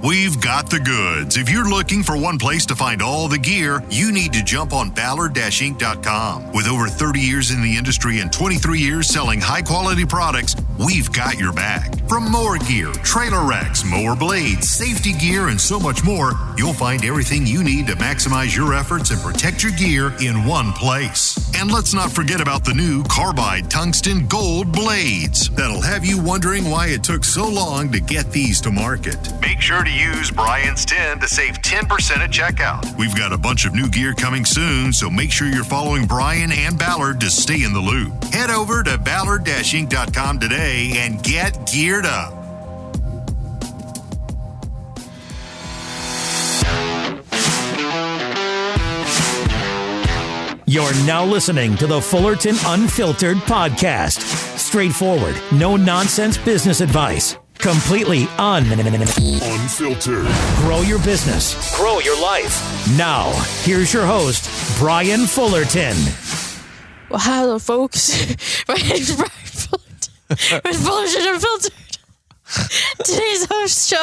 We've got the goods. If you're looking for one place to find all the gear, you need to jump on Ballard-Inc.com. With over 30 years in the industry and 23 years selling high-quality products, we've got your back. From mower gear, trailer racks, mower blades, safety gear, and so much more, you'll find everything you need to maximize your efforts and protect your gear in one place. And let's not forget about the new Carbide Tungsten Gold blades that'll have you wondering why it took so long to get these to market. Make sure to use Brian's 10 to save 10% at checkout. We've got a bunch of new gear coming soon, so make sure you're following Brian and Ballard to stay in the loop. Head over to Ballard-Inc.com today and get geared up. You're now listening to the Fullerton Unfiltered podcast. Straightforward, no nonsense business advice. Completely unfiltered. Grow your business. Grow your life. Now, here's your host, Brian Fullerton. Well, hello, folks. My name's Brian Fullerton with Fullerton Unfiltered. Today's host,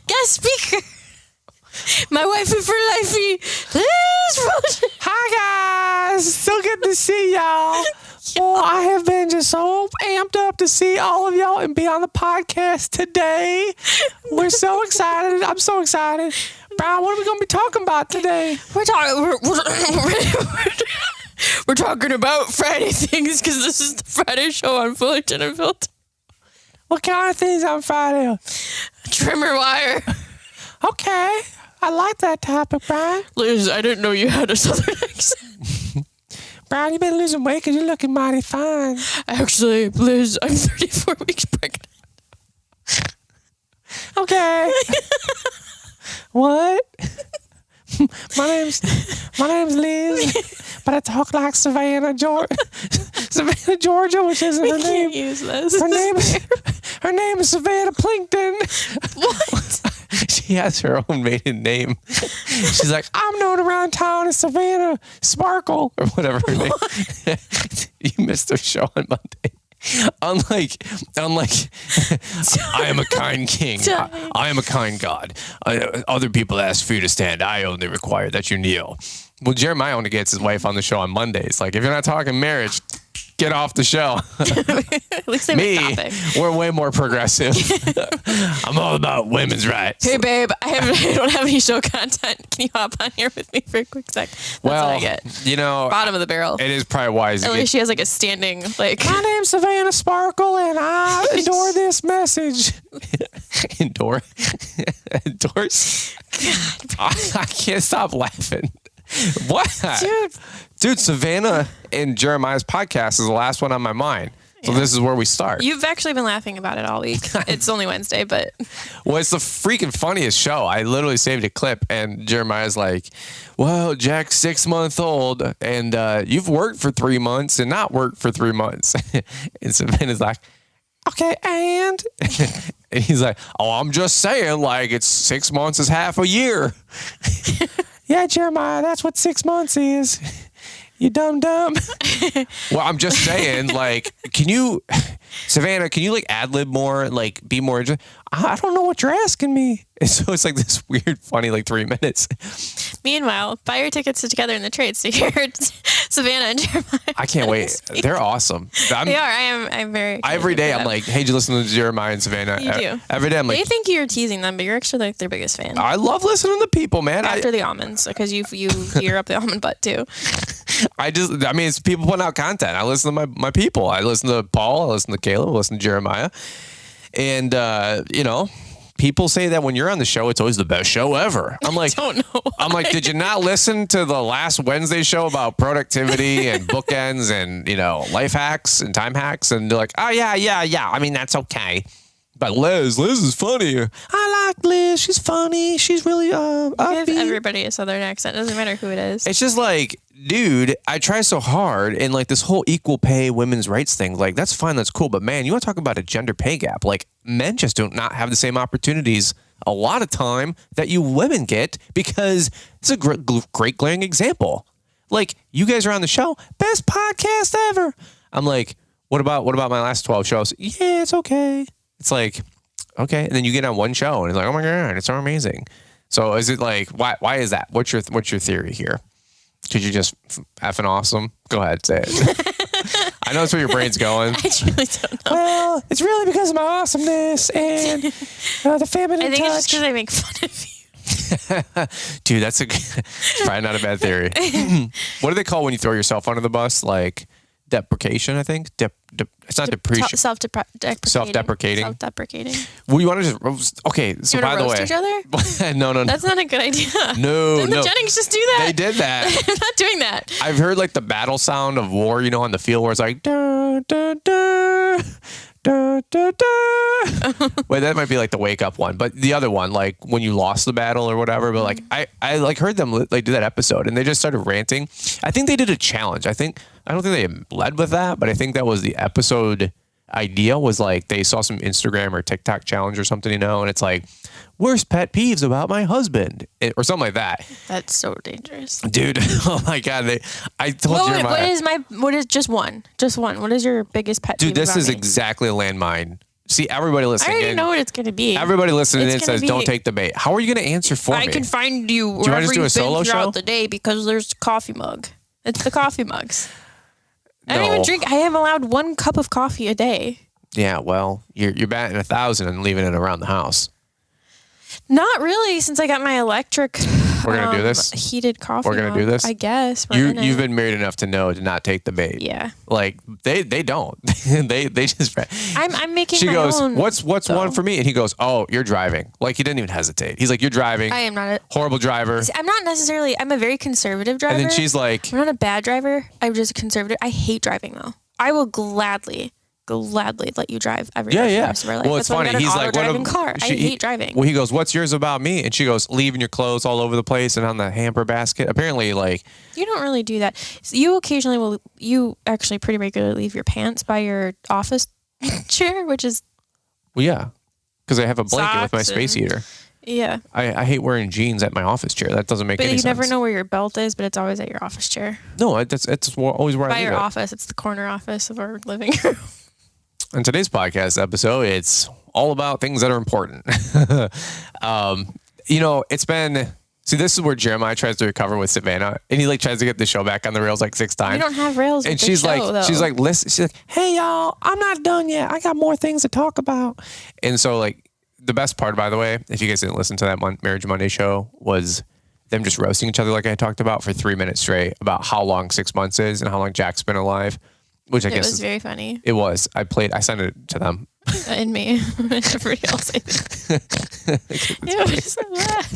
guest speaker, my wife for lifey, Liz Fullerton. Hi, guys. So good to see y'all. Well, I have been just so amped up to see all of y'all and be on the podcast today. We're so excited. I'm so excited. Brian, what are we going to be talking about today? We're talking about Friday things because this is the Friday show on Fullerton Unfiltered. What kind of things on Friday? Trimmer wire. Okay. I like that topic, Brian. Liz, I didn't know you had a southern accent. Brian, you've been losing weight because you're looking mighty fine. Actually, Liz, I'm 34 weeks pregnant. Okay. What? My name's Liz, but I talk like Savannah, Georgia, which isn't her name. Use this. Her name is Savannah Plinkton. What? She has her own maiden name. She's like, I'm known around town as Savannah Sparkle or whatever her name. You missed her show on Monday. Unlike, I am a kind king. I am a kind God. Other people ask for you to stand. I only require that you kneel. Well, Jeremiah only gets his wife on the show on Mondays. Like, if you're not talking marriage, get off the show. At least they make topic. We're way more progressive. I'm all about women's rights. Hey, babe, I don't have any show content. Can you hop on here with me for a quick sec? That's what I get. You know, bottom of the barrel. It is probably wise. At least she has like a standing, like. My name's Savannah Sparkle, and I adore this message. Endorse? I can't stop laughing. What? Dude, Savannah and Jeremiah's podcast is the last one on my mind. So This is where we start. You've actually been laughing about it all week. It's only Wednesday, but. Well, it's the freaking funniest show. I literally saved a clip, and Jeremiah's like, well, Jack's 6 months old, and you've worked for 3 months and not worked for 3 months. And Savannah's like, okay, and he's like, oh, I'm just saying, like, it's 6 months is half a year. Yeah, Jeremiah, that's what 6 months is. You dumb. Well, I'm just saying, like, Savannah, can you like ad lib more, like be more? I don't know what you're asking me. And so it's like this weird, funny, like 3 minutes. Meanwhile, buy your tickets to Together in the Trades to hear Savannah and Jeremiah. I can't wait. They're awesome. They are. I'm very. Every day I'm like, hey, did you listen to Jeremiah and Savannah? You do. Every day I'm like. They think you're teasing them, but you're actually like their biggest fan. I love listening to people, man. After the almonds, because you gear up the almond butt too. It's people putting out content. I listen to my people. I listen to Paul. I listen to Caleb. I listen to Jeremiah. And, people say that when you're on the show, it's always the best show ever. I'm like, I don't know. I'm like, did you not listen to the last Wednesday show about productivity and bookends and, life hacks and time hacks? And they're like, oh, yeah. I mean, that's okay. But Liz is funny. I like Liz. She's funny. She's really upbeat. Give everybody a southern accent. Doesn't matter who it is. It's just like, dude, I try so hard, and like this whole equal pay women's rights thing, like that's fine, that's cool. But man, you want to talk about a gender pay gap? Like men just do not have the same opportunities a lot of time that you women get, because it's a great glaring example. Like, you guys are on the show, best podcast ever. I'm like, what about my last 12 shows? Yeah, it's okay. It's like, okay. And then you get on one show and it's like, oh my God, it's so amazing. So is it like, why is that? What's your theory here? Because you're just effing awesome? Go ahead, say it. I know that's where your brain's going. I truly don't know. Well, it's really because of my awesomeness and the feminine I think touch. it's just because I make fun of you. Dude, that's probably not a bad theory. What do they call when you throw yourself under the bus? Like deprecation, I think. It's not depreciation. Self-deprecating. Well, you want to just okay? So You by want to the way, roast each other? no. That's not a good idea. No, Didn't the Jennings just do that? They did that. I'm not doing that. I've heard like the battle sound of war, you know, on the field where it's like da da da da da da. Wait, that might be like the wake up one, but the other one, like when you lost the battle or whatever. But like I like heard them like do that episode, and they just started ranting. I think they did a challenge. I don't think they led with that, but I think that was the episode idea. Was like they saw some Instagram or TikTok challenge or something, you know, and it's like worst pet peeves about my husband or something like that. That's so dangerous, dude. Oh my God, I told you. What is just one? What is your biggest pet peeve? Dude, this about is me? exactly a landmine. See, everybody listening. I already know what it's going to be. Everybody listening It's in gonna says, be- "Don't take the bait." How are you going to answer for me? I can find you you wanna wherever just do a you've solo been throughout show? the day because there's a coffee mug. It's the coffee mugs. I don't No. even drink. I am allowed 1 cup of coffee a day. Yeah, well, you're batting 1,000 and leaving it around the house. Not really, since I got my electric. We're gonna do this? Heated coffee. We're gonna mug, do this? I guess. We're in it. You've been married enough to know to not take the bait. Yeah. Like they don't. they just. I'm making. She my goes, own, "What's though. one for me?" And he goes, "Oh, you're driving." Like he didn't even hesitate. He's like, "You're driving." I am not a horrible driver. I'm not necessarily. I'm a very conservative driver. And then she's like, I'm not a bad driver. I'm just a conservative. I hate driving though. I will gladly let you drive everywhere. Yeah. For the rest of our life. Well, That's it's why we funny. got an He's like, auto-driving car. I hate driving. Well, he goes, "What's yours about me?" And she goes, "Leaving your clothes all over the place and on the hamper basket." Apparently, like You don't really do that. So you occasionally will. You actually pretty regularly leave your pants by your office chair, which is well, yeah, because I have a blanket with my Socks space and- heater. yeah. I hate wearing jeans at my office chair. That doesn't make But any you sense. never know where your belt is, but it's always at your office chair. No, it's always where I By leave your it. office, it's the corner office of our living room. In today's podcast episode, it's all about things that are important. You know, it's been. See, this is where Jeremiah tries to recover with Savannah, and he like tries to get the show back on the rails like 6 times. We don't have rails. And with she's this show, like, though. listen, she's like, "Hey y'all, I'm not done yet. I got more things to talk about." And so, like, the best part, by the way, if you guys didn't listen to that Marriage Monday show, was them just roasting each other, like I talked about for 3 minutes straight about how long 6 months is and how long Jack's been alive. Which I It guess was is, very funny. it was. I sent it to them. And me. And everybody else. I think. Ew,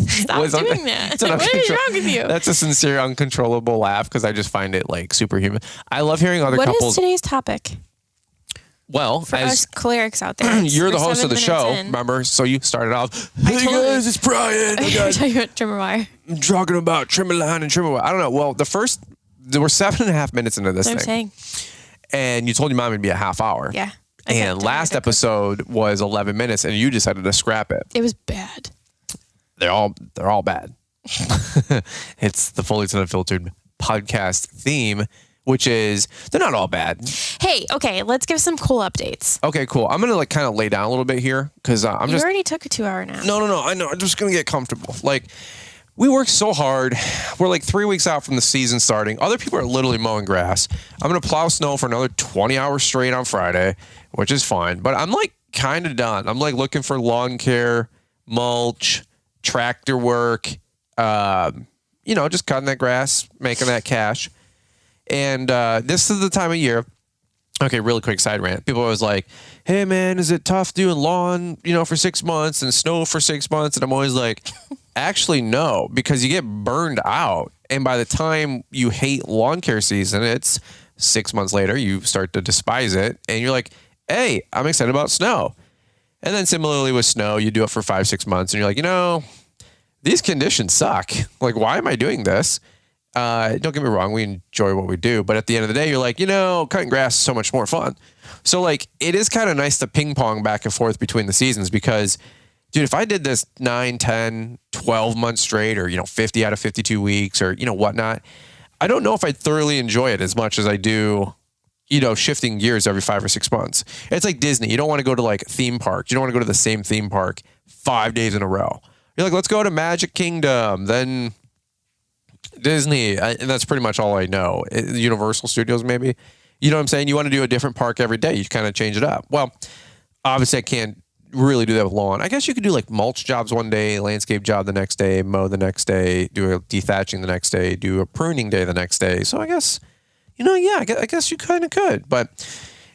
stop Was on- doing that. it's an What is uncontro- wrong with you? That's a sincere, uncontrollable laugh because I just find it like superhuman. I love hearing other What is couples. today's topic? Well, For as us clerics out there. you're the We're host of the 7 show, minutes in. remember? So you started off, "Hey totally- guys, it's Brian. I You're got talking about trimmer wire. I'm talking about trimmer line and trimmer wire." I don't know. Well, there were 7.5 minutes into this That's what I'm thing. saying. And you told your mom it'd be a half hour. Yeah. And last episode was 11 minutes and you decided to scrap it. It was bad. They're all bad. It's the Fullerton Unfiltered podcast theme, which is they're not all bad. Hey, okay, let's give some cool updates. Okay, cool. I'm gonna like kind of lay down a little bit here because I'm You just already took a 2-hour nap. no. I know. I'm just gonna get comfortable. Like we work so hard. We're like 3 weeks out from the season starting. Other people are literally mowing grass. I'm gonna plow snow for another 20 hours straight on Friday, which is fine. But I'm like kind of done. I'm like looking for lawn care, mulch, tractor work. You know, just cutting that grass, making that cash. And this is the time of year. Okay, really quick side rant. People are always like, "Hey man, is it tough doing lawn, you know, for 6 months and snow for 6 months?" And I'm always like, actually no, because you get burned out. And by the time you hate lawn care season, it's 6 months later, you start to despise it. And you're like, "Hey, I'm excited about snow." And then similarly with snow, you do it for 5-6 months and you're like, you know, these conditions suck. Like, why am I doing this? Don't get me wrong, we enjoy what we do, but at the end of the day, you're like, you know, cutting grass is so much more fun. So like, it is kind of nice to ping pong back and forth between the seasons because, dude, if I did this 9, 10, 12 months straight or, you know, 50 out of 52 weeks or, you know, whatnot, I don't know if I'd thoroughly enjoy it as much as I do shifting gears every 5 or 6 months. It's like Disney. You don't want to go to like theme parks. You don't want to go to the same theme park 5 days in a row. You're like, let's go to Magic Kingdom, then Disney. And that's pretty much all I know. Universal Studios, maybe. You know what I'm saying? You want to do a different park every day. You kind of change it up. Well, obviously I can't really do that with lawn. I guess you could do like mulch jobs one day, landscape job the next day, mow the next day, do a dethatching the next day, do a pruning day the next day. So I guess, I guess you kind of could. But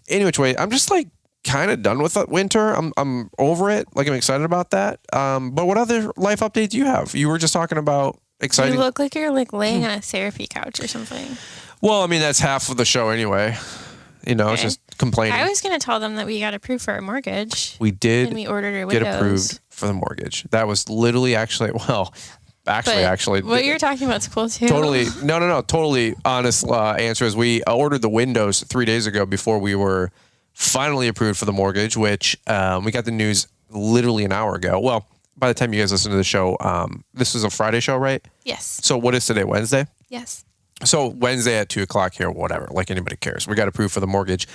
any which way, I'm just like kind of done with winter. I'm over it. Like I'm excited about that. But what other life updates do you have? You were just talking about exciting. You look like you're like laying on a therapy couch or something. Well, I mean, that's half of the show anyway. It's just complaining. I was going to tell them that we got approved for our mortgage. We did. And we ordered our get windows. Approved for the mortgage. That was literally actually. What you're talking about is cool too. Totally. No. Totally honest answer is we ordered the windows 3 days ago before we were finally approved for the mortgage, which we got the news literally an hour ago. Well, by the time you guys listen to the show, this is a Friday show, right? Yes. So what is today? Wednesday? Yes. So Wednesday at 2:00 here, whatever, like anybody cares. We got approved for the mortgage,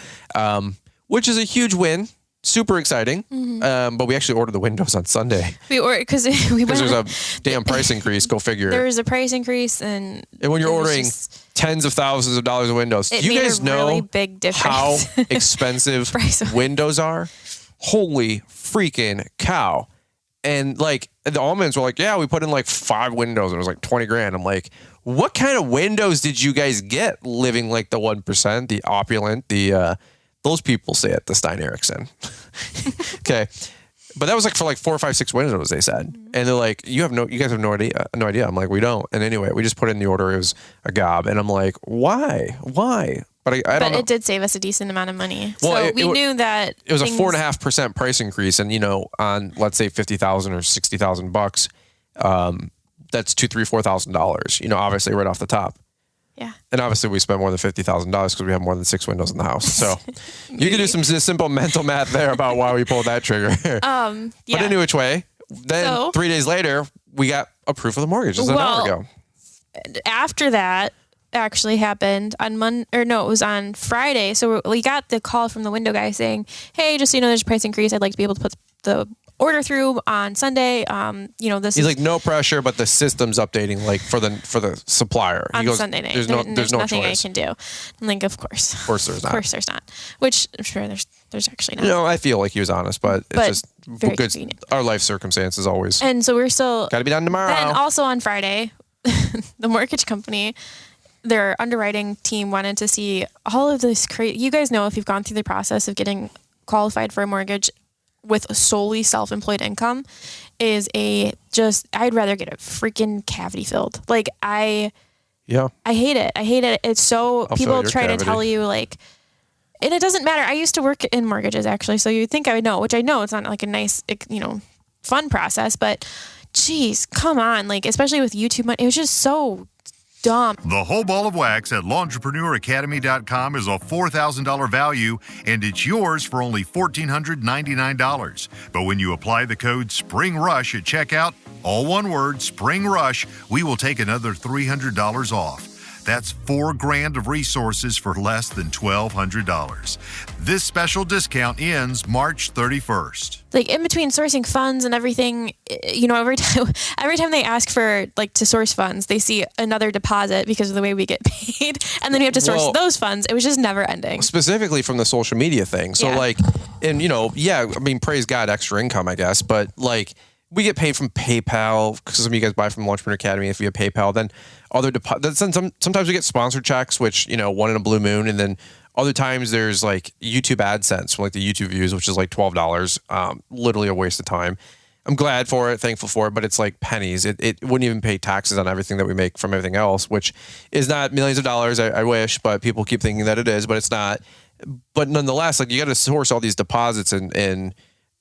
which is a huge win. Super exciting. Mm-hmm. But we actually ordered the windows on Sunday. We ordered because there's a damn price increase. Go figure. There was a price increase, and when you're ordering tens of thousands of dollars of windows, do you guys know really big difference. How expensive windows are? Holy freaking cow. And like the almonds were like, yeah, we put in like 5 windows and it was like $20,000. I'm like, what kind of windows did you guys get living like the 1%, the opulent, those people say it, the Stein Eriksen. Okay. But that was like for like 4 or 5, 6 windows, they said. Mm-hmm. And they're like, you guys have no idea. I'm like, we don't. And anyway, we just put in the order. It was a gob. And I'm like, why? But I don't know. It did save us a decent amount of money. Well, so we knew that it was a 4.5% price increase. And on let's say $50,000 or $60,000, that's $2,000, $3,000, $4,000, obviously right off the top. Yeah. And obviously we spent more than $50,000 because we have more than 6 windows in the house. So you can do some simple mental math there about why we pulled that trigger. Yeah. But any which way, then 3 days later, we got approved for the mortgage. Just an hour ago. After that actually happened on it was on Friday. So we got the call from the window guy saying, hey, just so you know, there's a price increase. I'd like to be able to put the order through on Sunday. He's like, no pressure, but the system's updating like for the supplier. On he goes, Sunday night. There's no nothing choice. I can do. I'm like, of course. Of course there's not. Of course there's not. Which I'm sure there's actually not. I feel like he was honest, but it's just very good. Convenient. Our life circumstances always. And so we're still got to be done tomorrow. Then also on Friday, the mortgage company, their underwriting team wanted to see all of this crazy. You guys know if you've gone through the process of getting qualified for a mortgage with solely self-employed income I'd rather get a freaking cavity filled. Like I hate it. It's so people try to tell you like, and it doesn't matter. I used to work in mortgages actually. So you'd think I would know, which I know it's not like a nice, fun process, but geez, come on. Like, especially with YouTube money, it was just so dumb. The whole ball of wax at L'EntrepreneurAcademy.com is a $4,000 value, and it's yours for only $1,499. But when you apply the code SPRINGRUSH at checkout, all one word, Spring Rush, we will take another $300 off. That's $4,000 of resources for less than $1,200. This special discount ends March 31st. Like in between sourcing funds and everything, every time they ask for like to source funds, they see another deposit because of the way we get paid, and then you have to source those funds. It was just never ending. Specifically from the social media thing. So praise God, extra income, I guess, but like. We get paid from PayPal because some of you guys buy from Launchpreneur Academy if you have PayPal. Then other sometimes we get sponsored checks, which one in a blue moon, and then other times there's like YouTube AdSense from like the YouTube views, which is like $12. Literally a waste of time. I'm glad for it, thankful for it, but it's like pennies. It wouldn't even pay taxes on everything that we make from everything else, which is not millions of dollars. I wish, but people keep thinking that it is, but it's not. But nonetheless, like you got to source all these deposits and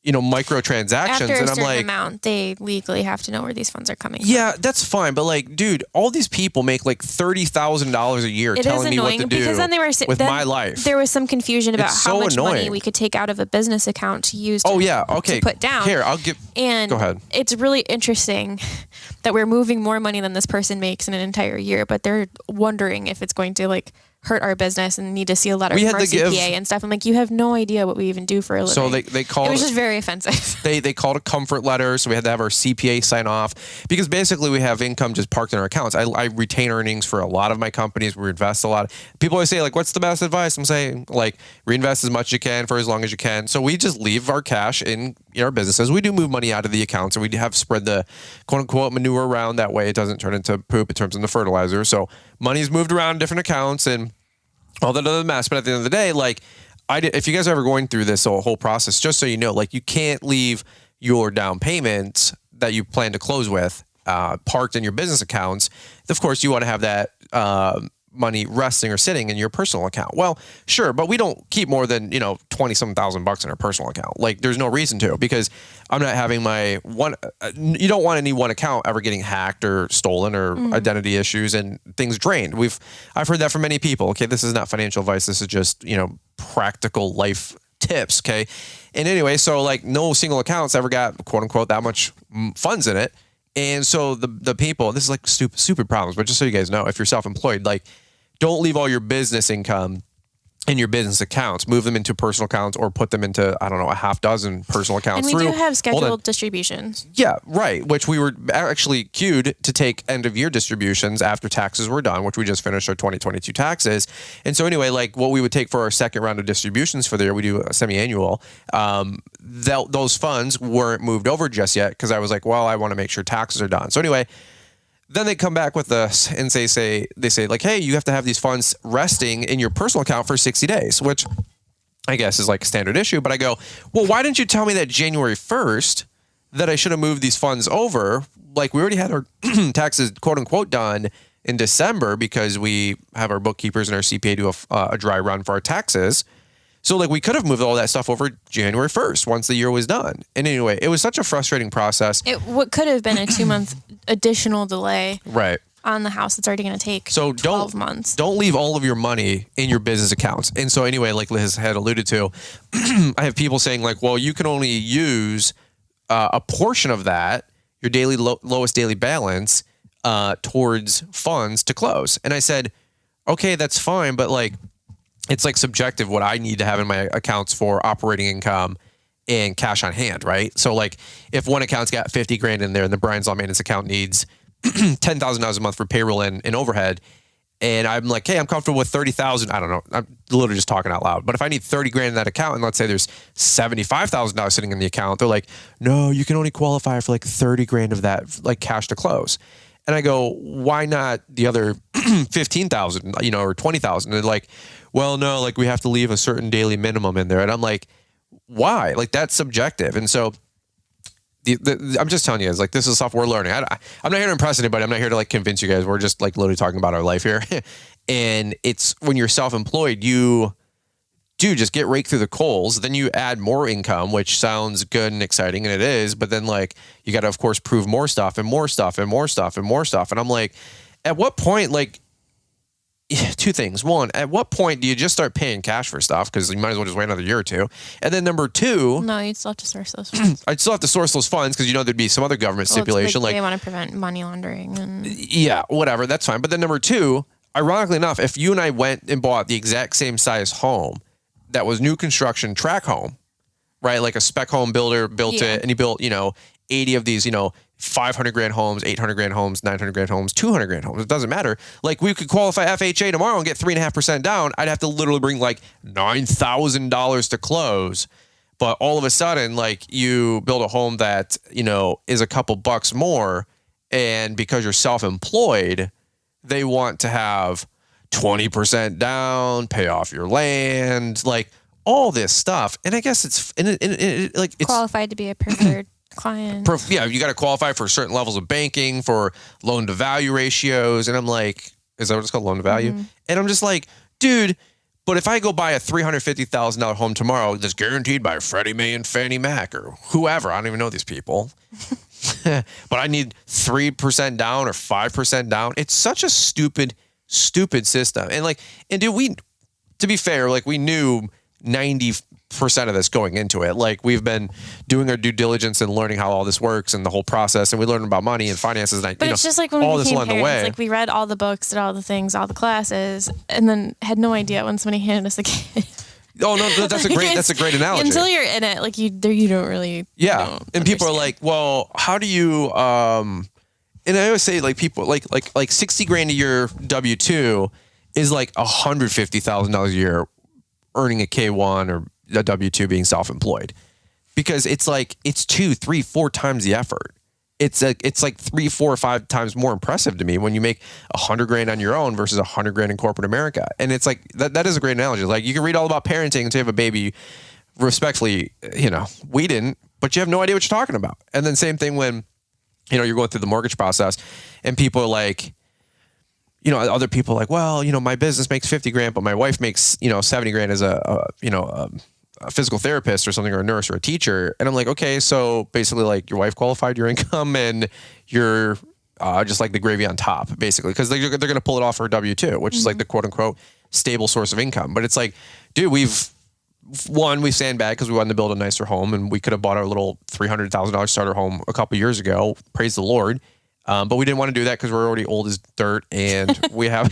microtransactions. After a and I'm certain like, amount, they legally have to know where these funds are coming from. Yeah, that's fine. But like, dude, all these people make like $30,000 a year telling me what to do because then they were with my life. There was some confusion about it's how so much annoying. money we could take out of a business account to use to put down. Here, go ahead. It's really interesting that we're moving more money than this person makes in an entire year, but they're wondering if it's going to like hurt our business and need to see a letter from our CPA and stuff. I'm like, you have no idea what we even do for a living. So they called it was just very offensive. They called a comfort letter, so we had to have our CPA sign off because basically we have income just parked in our accounts. I retain earnings for a lot of my companies. We invest a lot. People always say, like, what's the best advice? I'm saying, like, reinvest as much as you can for as long as you can. So we just leave our cash in our businesses. We do move money out of the accounts, and we have spread the quote unquote manure around. That way it doesn't turn into poop, it turns into fertilizer. So money's moved around in different accounts and all that other mess. But at the end of the day, like, if you guys are ever going through this whole process, just so you know, like, you can't leave your down payments that you plan to close with parked in your business accounts. Of course, you want to have that money resting or sitting in your personal account. Well, sure, but we don't keep more than, $20-some thousand in our personal account. Like, there's no reason to, because I'm not having my one. You don't want any one account ever getting hacked or stolen or identity issues and things drained. I've heard that from many people. Okay, this is not financial advice. This is just, practical life tips. Okay. And anyway, so like no single account's ever got quote unquote that much funds in it. And so the people, this is like stupid problems, but just so you guys know, if you're self-employed, like, don't leave all your business income in your business accounts. Move them into personal accounts or put them into, I don't know, a half dozen personal accounts. And we do have scheduled distributions. Yeah, right. Which we were actually queued to take end of year distributions after taxes were done, which we just finished our 2022 taxes. And so anyway, like what we would take for our second round of distributions for the year, we do a semi-annual. Those funds weren't moved over just yet because I was like, well, I want to make sure taxes are done. So anyway, then they come back with us and they say like, hey, you have to have these funds resting in your personal account for 60 days, which I guess is like a standard issue. But I go, well, why didn't you tell me that January 1st that I should have moved these funds over? Like, we already had our taxes, quote unquote, done in December because we have our bookkeepers and our CPA do a dry run for our taxes. So like we could have moved all that stuff over January 1st once the year was done. And anyway, it was such a frustrating process. What could have been a 2-month additional delay right on the house that's already going to take 12 months. Don't leave all of your money in your business accounts. And so anyway, like Liz had alluded to, I have people saying like, well, you can only use a portion of that, your daily lowest daily balance, towards funds to close. And I said, okay, that's fine. But like, it's like subjective what I need to have in my accounts for operating income and cash on hand, right? So like if one account's got 50 grand in there and the Brian's Law Maintenance account needs $10,000 a month for payroll and overhead, and I'm like, hey, I'm comfortable with 30,000. I don't know. I'm literally just talking out loud. But if I need 30 grand in that account and let's say there's $75,000 sitting in the account, they're like, no, you can only qualify for like 30 grand of that, like cash to close. And I go, why not the other 15,000, or 20,000? They're like, well, no, like we have to leave a certain daily minimum in there. And I'm like, why? Like that's subjective. And so I'm just telling you guys, like this is stuff we're learning. I'm not here to impress anybody. I'm not here to like convince you guys. We're just like literally talking about our life here. And it's when you're self-employed, you do just get raked through the coals. Then you add more income, which sounds good and exciting, and it is. But then like you got to, of course, prove more stuff and more stuff and more stuff and more stuff. And I'm like, at what point, like, two things. One, at what point do you just start paying cash for stuff? Because you might as well just wait another year or two. And then number two... No, you'd still have to source those funds. I'd still have to source those funds because there'd be some other government stipulation. Like they want to prevent money laundering. And yeah, whatever. That's fine. But then number two, ironically enough, if you and I went and bought the exact same size home that was new construction track home, right? Like a spec home builder built it and he built, 80 of these, 500 grand homes, 800 grand homes, 900 grand homes, 200 grand homes. It doesn't matter. Like we could qualify FHA tomorrow and get 3.5% down. I'd have to literally bring like $9,000 to close. But all of a sudden, like you build a home that, is a couple bucks more. And because you're self-employed, they want to have 20% down, pay off your land, like all this stuff. And I guess it's qualified to be a preferred client. Yeah, you got to qualify for certain levels of banking, for loan to value ratios. And I'm like, is that what it's called, loan to value? Mm-hmm. And I'm just like, dude, but if I go buy a $350,000 home tomorrow that's guaranteed by Freddie Mae and Fannie Mac or whoever, I don't even know these people, but I need 3% down or 5% down. It's such a stupid system. And dude, to be fair, like we knew 95% percent of this going into it. Like we've been doing our due diligence and learning how all this works and the whole process, and we learned about money and finances. And but it's just like when we became parents, like we read all the books and all the things, all the classes, and then had no idea when somebody handed us a kid. Oh no, that's a great analogy. Until you're in it, like you don't really. Yeah, and people are like, well, how do you? And I always say like people like $60,000 a year W-2 is like $150,000 a year earning a K-1 or a W-2 being self-employed, because it's like it's 2, 3, 4 times the effort. It's like 3, 4, or 5 times more impressive to me when you make $100,000 on your own versus $100,000 in corporate America. And it's like that is a great analogy. Like you can read all about parenting until you have a baby. Respectfully, we didn't, but you have no idea what you're talking about. And then same thing when you're going through the mortgage process, and people are like, other people are like, well, my business makes $50,000, but my wife makes $70,000 as a physical therapist or something, or a nurse or a teacher. And I'm like, okay, so basically like your wife qualified your income and you're just like the gravy on top, basically, because they're going to pull it off for a W-2, which is like the quote unquote stable source of income. But it's like, dude, we sandbagged because we wanted to build a nicer home, and we could have bought our little $300,000 starter home a couple years ago. Praise the Lord. But we didn't want to do that because we're already old as dirt, and we have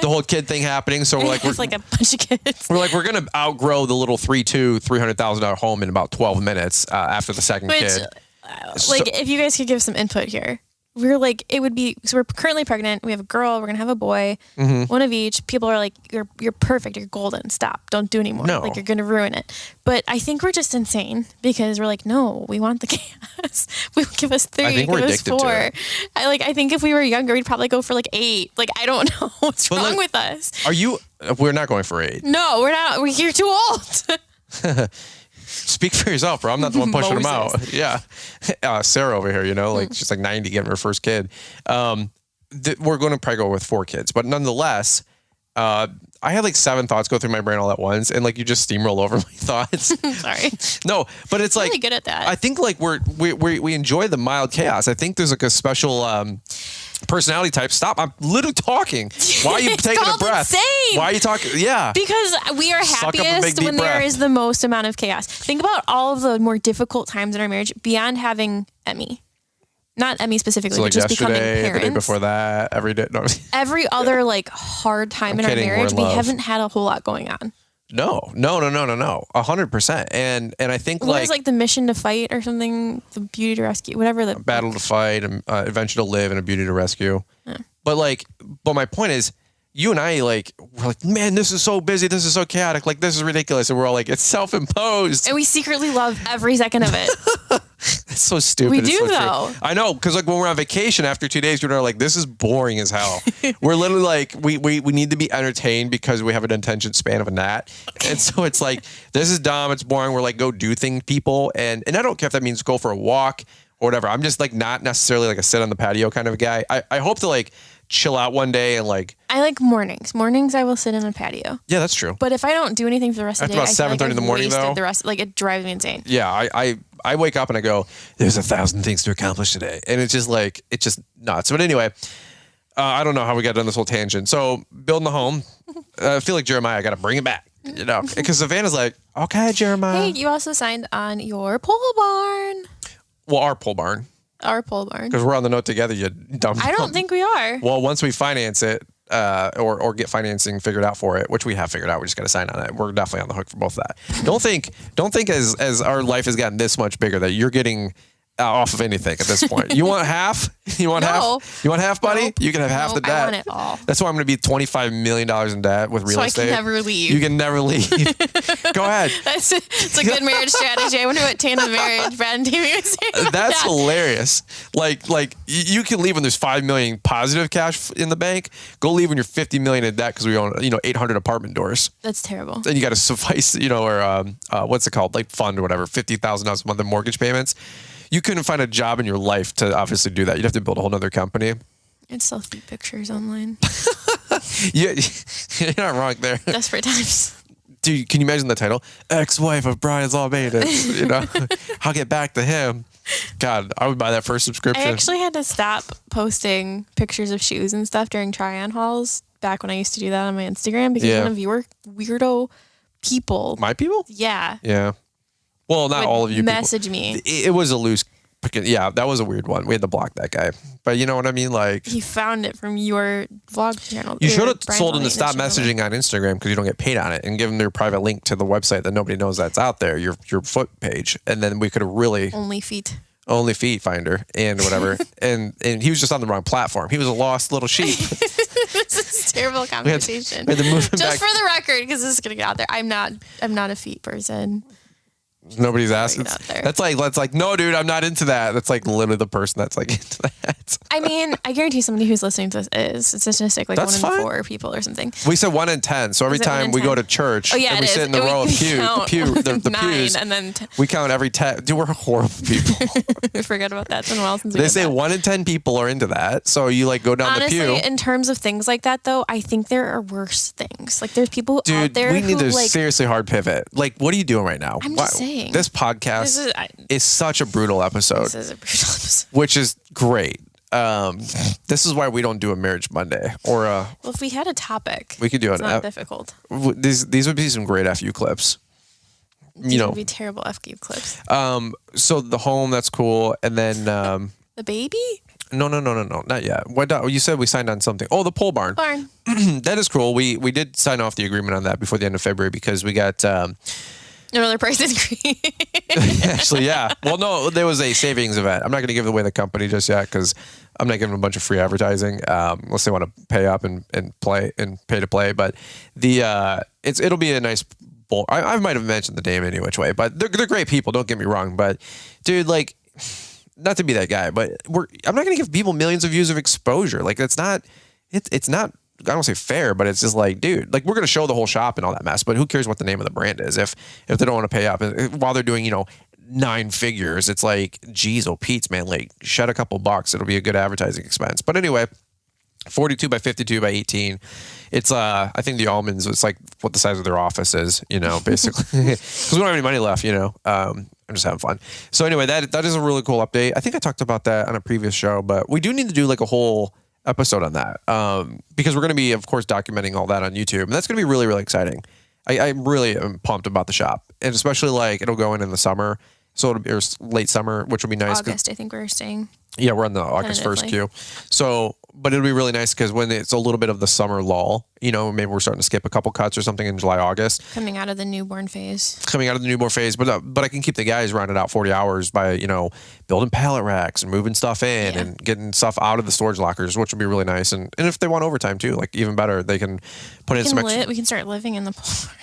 the whole kid thing happening. So we're like a bunch of kids. We're going to outgrow the little $300,000 home in about 12 minutes after the second kid. If you guys could give some input here. We're like, it would be, so we're currently pregnant. We have a girl. We're going to have a boy, one of each. People are like, you're perfect. You're golden. Stop. Don't do anymore. No. Like you're going to ruin it. But I think we're just insane because we're like, no, we want the chaos. We would give us 3, I think give we're us 4. I think if we were younger, we'd probably go for like 8. Like, I don't know what's wrong with us. We're not going for 8. No, we're not. You're too old. Speak for yourself, bro. I'm not the one pushing them out. Yeah. Sarah over here, she's like 90 getting her first kid. We're going to probably go with 4 kids, but nonetheless, I had like 7 thoughts go through my brain all at once, and like you just steamroll over my thoughts. Sorry. No, but it's like really good at that. I think like we enjoy the mild chaos. I think there's like a special personality type. Stop! I'm literally talking. Why are you taking a breath? Insane. Why are you talking? Yeah. Because we are happiest when there is the most amount of chaos. Think about all of the more difficult times in our marriage beyond having Emmy. Not Emmy specifically, so like but just becoming parents. The day before that, every day. No. Every other like hard time in our marriage, we haven't had a whole lot going on. No, 100%. And I think what is like the mission to fight or something, the beauty to rescue, whatever the battle to fight, and adventure to live, and a beauty to rescue. Yeah. But my point is, you and I we're like, man, this is so busy, this is so chaotic, like this is ridiculous, and we're all like, it's self-imposed, and we secretly love every second of it. It's so stupid. We do though. I know, because like when we're on vacation after 2 days, you're like, this is boring as hell. We're literally like, we need to be entertained because we have an attention span of a gnat, and so it's like, this is dumb, it's boring. We're like, go do things, people, and I don't care if that means go for a walk or whatever. I'm just like not necessarily like a sit on the patio kind of a guy. I hope to like chill out one day and like. I like mornings. Mornings I will sit in a patio. Yeah, that's true. But if I don't do anything for the rest of the day, about 7:30 in the morning though, it drives me insane. Yeah, I wake up and I go, there's 1,000 things to accomplish today, and it's just nuts. But anyway, I don't know how we got on this whole tangent. So building the home, I feel like Jeremiah, I got to bring it back, because Savannah's like, okay, Jeremiah. Hey, you also signed on your pole barn. Well, our pole barn. Our pole barn. Because we're on the note together, you dumb. I don't think we are. Well, once we finance it, or get financing figured out for it, which we have figured out, we just got to sign on it. We're definitely on the hook for both of that. Don't think as our life has gotten this much bigger that you're getting off of anything at this point. You want half? You want half? You want half, buddy? Nope. You can have half the debt. I want it all. That's why I'm going to be $25 million in debt with real estate. So I can never leave. You can never leave. Go ahead. It's a good marriage strategy. I wonder what Tandem Marriage, Brad and Tammy would say about That's that. Hilarious. Like you can leave when there's $5 million positive cash in the bank. Go leave when you're $50 million in debt because we own 800 apartment doors. That's terrible. And you got to suffice or what's it called, like fund or whatever, $50,000 a month in mortgage payments. You couldn't find a job in your life to obviously do that. You'd have to build a whole nother company. I'd sell feet pictures online. You're not wrong there. Desperate times. Dude, can you imagine the title? Ex-wife of Brian's Law Maintenance. I'll get back to him. God, I would buy that first subscription. I actually had to stop posting pictures of shoes and stuff during try-on hauls back when I used to do that on my Instagram because one of your weirdo people. My people? Yeah. Yeah. Well, not all of you message people. me. It was a loose. Yeah, that was a weird one. We had to block that guy. But you know what I mean? Like, he found it from your vlog channel. You should have told him to stop messaging on Instagram because you don't get paid on it, and give him their private link to the website that nobody knows that's out there, your foot page. And then we could have really... Only feet finder and whatever. and he was just on the wrong platform. He was a lost little sheep. This is a terrible conversation. We had to move him just for the record, because this is going to get out there. I'm not a feet person. Nobody's asking. That's like, no, dude, I'm not into that. That's like literally the person that's like into that. I mean, I guarantee somebody who's listening to this is. It's a statistic like that's 1 in 4 people or something. We said 1 in 10. So every time we go to church and we sit in the row of the pews, and then we count every 10. Dude, we're horrible people. We forget about that. It's been a while since we They say 1 in 10 people are into that. So you like go down Honestly, the pew. in terms of things like that, though, I think there are worse things. Like there's people out there we need who to seriously hard pivot. Like, what are you doing right now? I'm just saying. This podcast is such a brutal episode. This is a brutal episode. Which is great. This is why we don't do a Marriage Monday or well, if we had a topic, we could do it's not difficult. These would be some great FU clips. These would be terrible FU clips. So the home, that's cool, and then the baby. No, not yet. What you said we signed on something? Oh, the pole barn. That is cool. We did sign off the agreement on that before the end of February because we got. Another price increase. Actually, yeah. Well, no, there was a savings event. I'm not going to give away the company just yet because I'm not giving them a bunch of free advertising unless they want to pay up and play and pay to play. But it'll be a nice bowl. I might have mentioned the name any which way, but they're great people. Don't get me wrong. But dude, like, not to be that guy, but I'm not going to give people millions of views of exposure. Like it's not. I don't say fair, but it's just like, dude, like we're going to show the whole shop and all that mess, but who cares what the name of the brand is if they don't want to pay up while they're doing, 9 figures. It's like, geez, oh Pete's, man, like shed a couple bucks. It'll be a good advertising expense. But anyway, 42 by 52 by 18. It's, I think the almonds, it's like what the size of their office is, basically because we don't have any money left, I'm just having fun. So anyway, that is a really cool update. I think I talked about that on a previous show, but we do need to do like a whole episode on that because we're going to be, of course, documenting all that on YouTube, and that's going to be really, really exciting. I really am pumped about the shop, and especially like it'll go in the summer, so it'll be late summer, which will be nice. August, I think we're staying. Yeah, we're on the August 1st queue. So, but it'll be really nice because when it's a little bit of the summer lull, maybe we're starting to skip a couple cuts or something in July, August. Coming out of the newborn phase. But I can keep the guys rounded out 40 hours by, building pallet racks and moving stuff in and getting stuff out of the storage lockers, which would be really nice. And if they want overtime too, like even better, they can put in some extra. We can start living in the pole.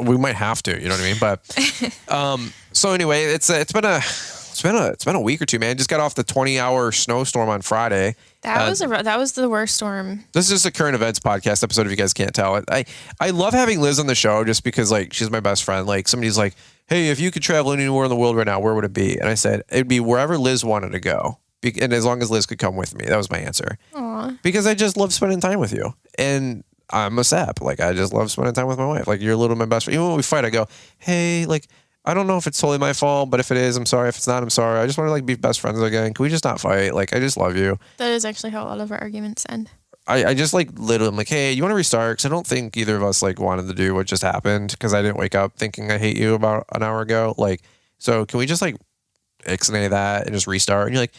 We might have to, you know what I mean? But so anyway, it's been a week or two, man. Just got off the 20-hour snowstorm on Friday. That was the worst storm. This is just a current events podcast episode if you guys can't tell. I love having Liz on the show just because like she's my best friend. Like somebody's like, "Hey, if you could travel anywhere in the world right now, where would it be?" And I said, "It'd be wherever Liz wanted to go." And as long as Liz could come with me. That was my answer. Aww. Because I just love spending time with you. And I'm a sap. Like I just love spending time with my wife. Like you're literally my best friend. Even when we fight, I go, "Hey, like I don't know if it's totally my fault, but if it is, I'm sorry. If it's not, I'm sorry. I just want to like be best friends again. Can we just not fight? Like, I just love you." That is actually how a lot of our arguments end. I just like literally, I'm like, "Hey, you want to restart?" Because I don't think either of us like wanted to do what just happened because I didn't wake up thinking I hate you about an hour ago. Like, so can we just like ixnay that and just restart? And you're like,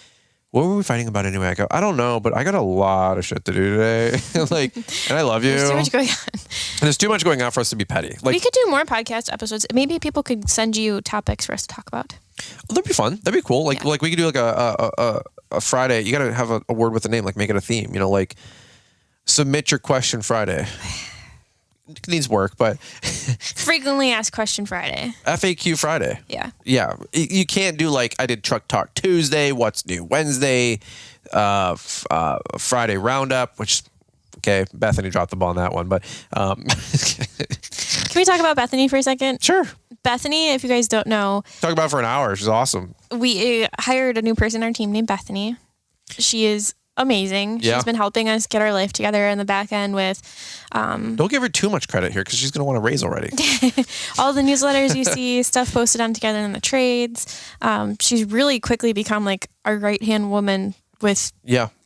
"What were we fighting about anyway?" I go, "I don't know, but I got a lot of shit to do today." Like, and I love you. There's too much going on. And there's too much going on for us to be petty. Like, we could do more podcast episodes. Maybe people could send you topics for us to talk about. Well, that'd be fun. That'd be cool. Like we could do like a Friday. You got to have a word with a name. Like make it a theme. Like submit your question Friday. It needs work, but frequently asked question Friday. FAQ Friday. Yeah. Yeah. You can't do like I did Truck Talk Tuesday. What's new Wednesday? Friday Roundup. Which okay, Bethany dropped the ball on that one, but can we talk about Bethany for a second? Sure. Bethany, if you guys don't know, talk about her for an hour. She's awesome. We hired a new person on our team named Bethany. She is amazing. Yeah. She's been helping us get our life together in the back end with don't give her too much credit here because she's going to want to raise already. All the newsletters you see, stuff posted on Together in the Trades. She's really quickly become like our right-hand woman with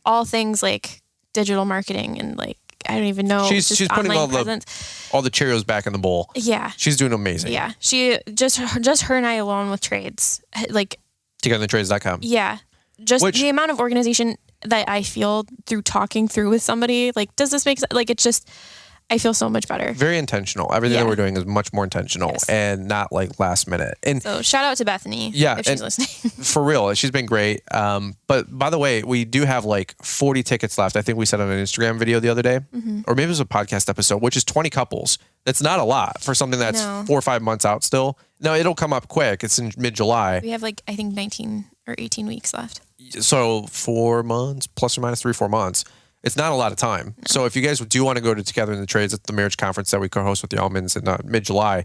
all things like digital marketing and like I don't even know. She's putting all the Cheerios back in the bowl. Yeah. She's doing amazing. Yeah. She just her and I alone with trades, like togethertrades.com. Yeah. Just the amount of organization that I feel through talking through with somebody, like, does this make sense? Like, it's just, I feel so much better. Very intentional. Everything that we're doing is much more intentional and not like last minute. And so shout out to Bethany. Yeah. If she's listening. For real. She's been great. But by the way, we do have like 40 tickets left. I think we said on an Instagram video the other day, or maybe it was a podcast episode, which is 20 couples. That's not a lot for something that's 4 or 5 months out still. No, it'll come up quick. It's in mid-July. We have like, I think 19 or 18 weeks left. So 4 months, plus or minus 3-4 months. It's not a lot of time. No. So if you guys do want to go to Together in the Trades at the marriage conference that we co-host with the Almonds in mid-July,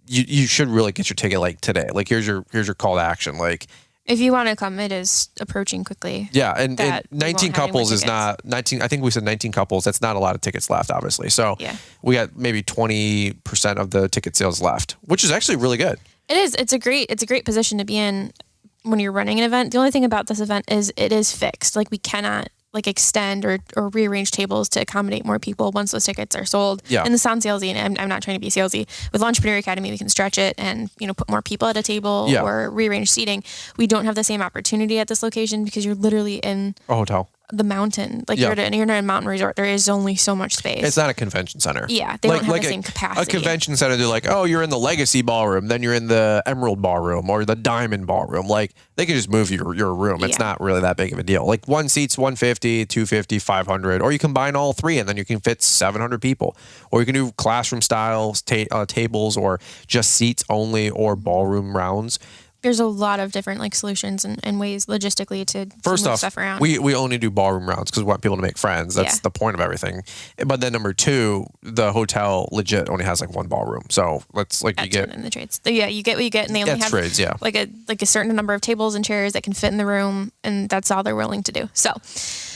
you should really get your ticket like today. Like here's your call to action. Like if you want to come, it is approaching quickly. Yeah, and 19 couples is not 19. I think we said 19 couples. That's not a lot of tickets left, obviously. So we got maybe 20% of the ticket sales left, which is actually really good. It is. It's a great position to be in when you're running an event. The only thing about this event is it is fixed. Like we cannot like extend or rearrange tables to accommodate more people once those tickets are sold. Yeah. And this sounds salesy, and I'm not trying to be salesy. With Entrepreneur Academy, we can stretch it and, put more people at a table or rearrange seating. We don't have the same opportunity at this location because you're literally in a hotel. The mountain. Like you're in a mountain resort. There is only so much space. It's not a convention center. Yeah. They don't have the same capacity. A convention center, they're like, oh, you're in the Legacy Ballroom, then you're in the Emerald Ballroom or the Diamond Ballroom. Like they can just move your room. It's not really that big of a deal. Like one seat's 150, 250, 500, or you combine all three and then you can fit 700 people. Or you can do classroom styles, tables, or just seats only, or ballroom rounds. There's a lot of different like solutions and ways logistically to move stuff around. We only do ballroom rounds because we want people to make friends. That's the point of everything. But then number two, the hotel legit only has like one ballroom. So let's like you get in the trades. Yeah, you get what you get, and they only have trades, like a certain number of tables and chairs that can fit in the room, and that's all they're willing to do. So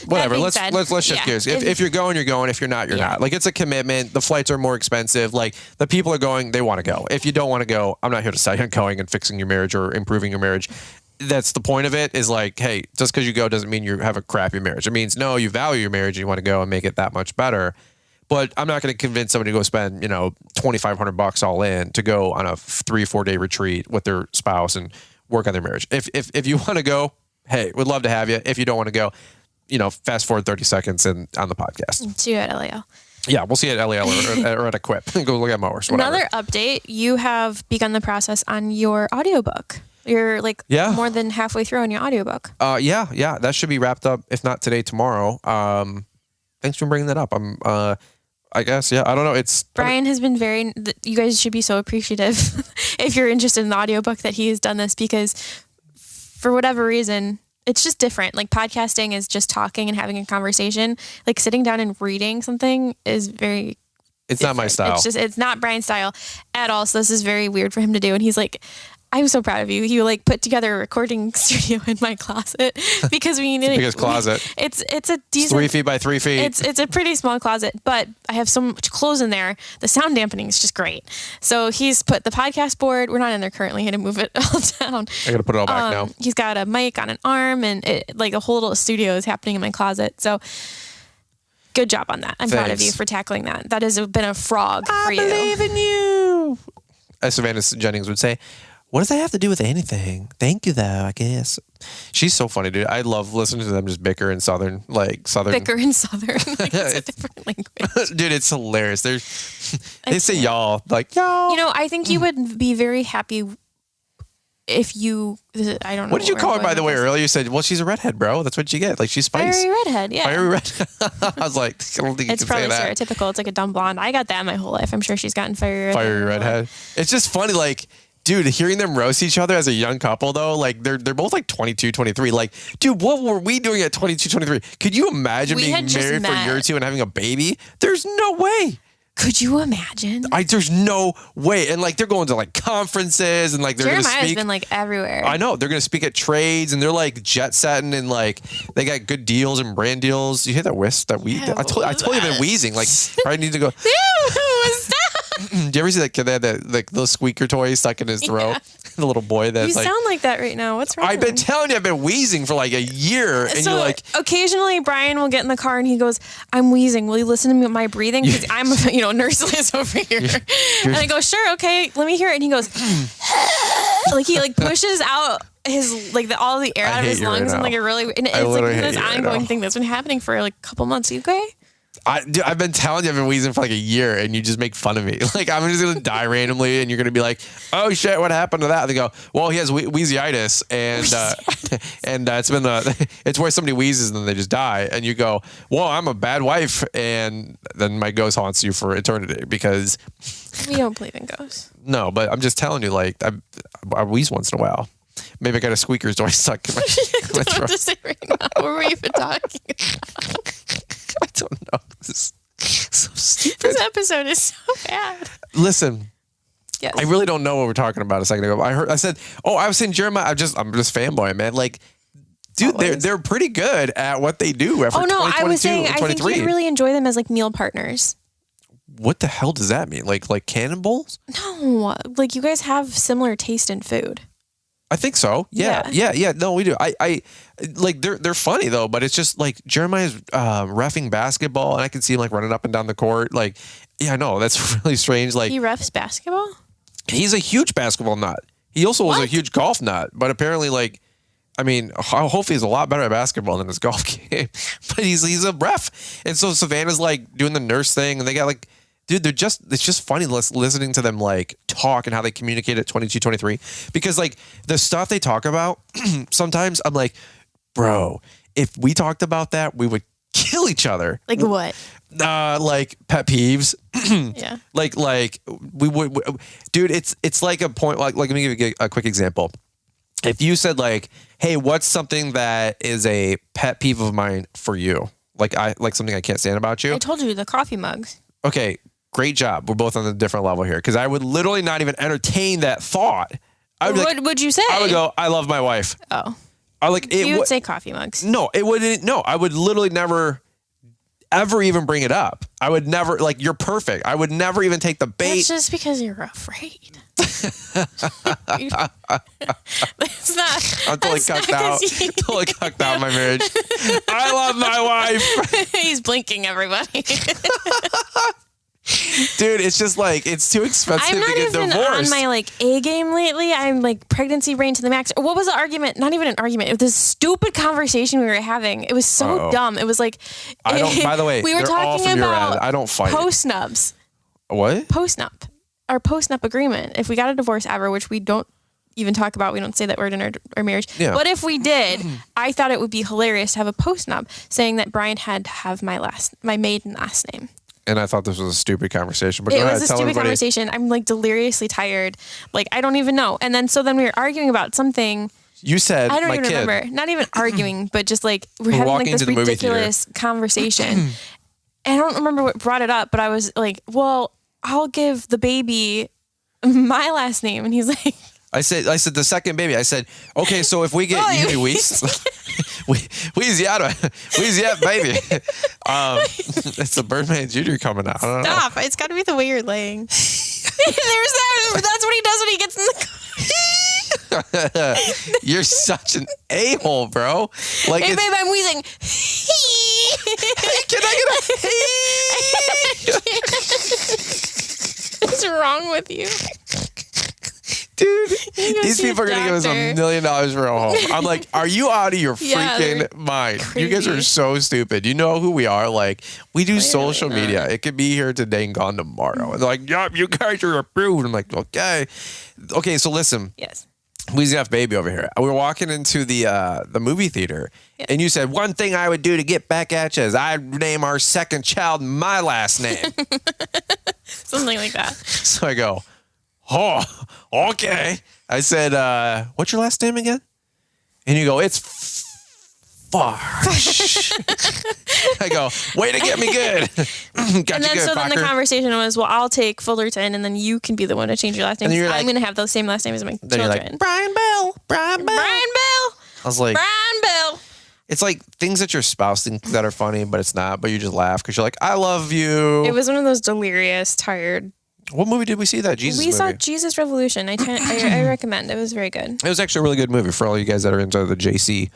whatever. Let's shift gears. If you're going, you're going. If you're not, you're not. Like it's a commitment. The flights are more expensive. Like the people are going, they want to go. If you don't want to go, I'm not here to say you're going and fixing your marriage or improving your marriage. That's the point of it, is like, hey, just because you go doesn't mean you have a crappy marriage. It means no, you value your marriage and you want to go and make it that much better. But I'm not going to convince somebody to go spend $2,500 all in to go on a 3-4 day retreat with their spouse and work on their marriage. If you want to go, hey, we'd love to have you. If you don't want to go, fast forward 30 seconds and on the podcast. See you at LAL. Yeah, we'll see you at LAL or at Equip. Go look at mowers. Whatever. Another update, you have begun the process on your audiobook. You're more than halfway through on your audiobook. Yeah. That should be wrapped up, if not today, tomorrow. Thanks for bringing that up. I guess, I don't know. Brian has been you guys should be so appreciative if you're interested in the audiobook that he has done this, because for whatever reason, it's just different. Like podcasting is just talking and having a conversation. Like sitting down and reading something is very It's not my style. It's not Brian's style at all. So this is very weird for him to do. And he's like, I'm so proud of you. You put together a recording studio in my closet because we needed the biggest closet. It's a decent 3 feet by 3 feet. It's a pretty small closet, but I have so much clothes in there. The sound dampening is just great. So he's put the podcast board. We're not in there currently. He had to move it all down. I got to put it all back now. He's got a mic on an arm, and a whole little studio is happening in my closet. So good job on that. I'm proud of you for tackling that. That has been a frog for you. I believe in you. As Savannah Jennings would say, what does that have to do with anything? Thank you, though, I guess. She's so funny, dude. I love listening to them just bicker in Southern. Bicker in Southern. It's a different language. Dude, it's hilarious. They say y'all. Like, y'all. I think you would be very happy if you... I don't know. What did you call her, by the way, earlier? You said, well, she's a redhead, bro. That's what you get. Like, she's spicy. Fiery redhead, yeah. Fiery redhead. I was like, I don't think you can say that. It's probably stereotypical. It's like a dumb blonde. I got that my whole life. I'm sure she's gotten fiery redhead. Fiery redhead. It's just funny, dude, hearing them roast each other as a young couple, though, they're both 22, 23. Dude, what were we doing at 22, 23? Could you imagine being married for a year or two and having a baby? There's no way. Could you imagine? There's no way. And they're going to conferences and they're going to speak. Jeremiah's been everywhere. I know. They're going to speak at trades and they're jet setting and they got good deals and brand deals. You hear that whisk that we? Yeah, I told you they're wheezing. I need to go. Ew, who was that? Do you ever see that kid that had that little squeaker toy stuck in his throat? the little boy that you sound like that right now. What's wrong? I've been telling you, I've been wheezing for like a year, and so you're like. Occasionally, Brian will get in the car and he goes, "I'm wheezing. Will you listen to me with my breathing? Because I'm, Nurse Liz over here." And I go, "Sure, okay, let me hear it." And he goes, like he like pushes out his all the air out of his lungs and like a really, and it's like this ongoing thing that's been happening for like a couple months. You okay? I've been telling you I've been wheezing for like a year, and you just make fun of me. Like I'm just gonna die randomly, and you're gonna be like, "Oh shit, what happened to that?" They go, "Well, he has wheezyitis, and it's been it's where somebody wheezes and then they just die." And you go, "Well, I'm a bad wife," and then my ghost haunts you for eternity because we don't believe in ghosts. No, but I'm just telling you, like I wheeze once in a while. Maybe I got a squeaker's toy stuck in my throat. What to say right now? What were we even talking about? I don't know. This is so stupid. This episode is so bad. Listen. Yes. I really don't know what we're talking about a second ago. I was saying Jeremiah. I'm just fanboy, man. Like, dude, they're pretty good at what they do. I was saying I think you'd really enjoy them as like meal partners. What the hell does that mean? Like cannonballs? No, like you guys have similar taste in food. I think so. Yeah. No, we do. I like they're funny though, but it's just like Jeremiah's reffing basketball, and I can see him like running up and down the court. Like, yeah, I know that's really strange. Like he refs basketball. He's a huge basketball nut. He also was a huge golf nut, but apparently, like, I mean, hopefully he's a lot better at basketball than his golf game. But he's a ref, and so Savannah's like doing the nurse thing, and they got like. Dude, it's just funny listening to them like talk and how they communicate at 22, 23. Because like the stuff they talk about, sometimes I'm like, bro, if we talked about that, we would kill each other. Like what? Like pet peeves. Yeah. Like we would, dude, it's like a point, like let me give you a quick example. If you said like, hey, what's something that is a pet peeve of mine for you? Like something I can't stand about you. I told you the coffee mugs. Okay. Great job. We're both on a different level here because I would literally not even entertain that thought. What would you say? I would go, I love my wife. Oh. You would say coffee mugs. No, it wouldn't. No, I would literally never, ever even bring it up. I would never, like, you're perfect. I would never even take the bait. It's just because you're afraid. It's not. I'm totally cucked out. Totally cucked out my marriage. I love my wife. He's blinking, everybody. Dude, it's just like it's too expensive to get divorced. I'm not even on my like A game lately. I'm like pregnancy brain to the max. What was the argument? Not even an argument. It was this stupid conversation we were having. It was so dumb. It was like by the way, we were talking about I don't fight post nubs. What? Post nup. Our post nup agreement. If we got a divorce ever, which we don't even talk about, we don't say that word in our marriage. Yeah. But if we did, I thought it would be hilarious to have a post nup saying that Brian had to have my maiden last name. And I thought this was a stupid conversation. But it was a stupid conversation. I'm like deliriously tired. Like I don't even know. And then we were arguing about something. You said I don't even remember. Not even arguing, but just like we're having like this ridiculous conversation. And I don't remember what brought it up, but I was like, "Well, I'll give the baby my last name," and he's like. I said the second baby. I said, okay, so if we get Wheezy out, baby. It's the Birdman Jr. coming out. I don't know. Stop! It's got to be the way you're laying. There's that. That's what he does when he gets in the car. You're such an a-hole, bro. Like, hey, babe, I'm wheezing. Can I get a? What's wrong with you? Dude, these people are going to give us $1 million for a home. I'm like, are you out of your freaking mind? Crazy. You guys are so stupid. You know who we are. Like, we do social media. It could be here today and gone tomorrow. And they're like, yup, you guys are approved. I'm like, okay. Okay, so listen. Yes. Weezy F Baby over here. We were walking into the movie theater, and you said, one thing I would do to get back at you is I'd name our second child my last name. Something like that. So I go, oh, okay. I said, what's your last name again? And you go, it's Farsh. I go, way to get me good. Then the conversation was, well, I'll take Fullerton, and then you can be the one to change your last name. I'm going to have the same last name as my children. You're like, Brian Bell. I was like, Brian Bell. It's like things that your spouse thinks that are funny, but it's not. But you just laugh because you're like, I love you. It was one of those delirious, tired What movie did we see that? Jesus movie? We saw Jesus Revolution. I recommend. It was very good. It was actually a really good movie for all you guys that are into the JC.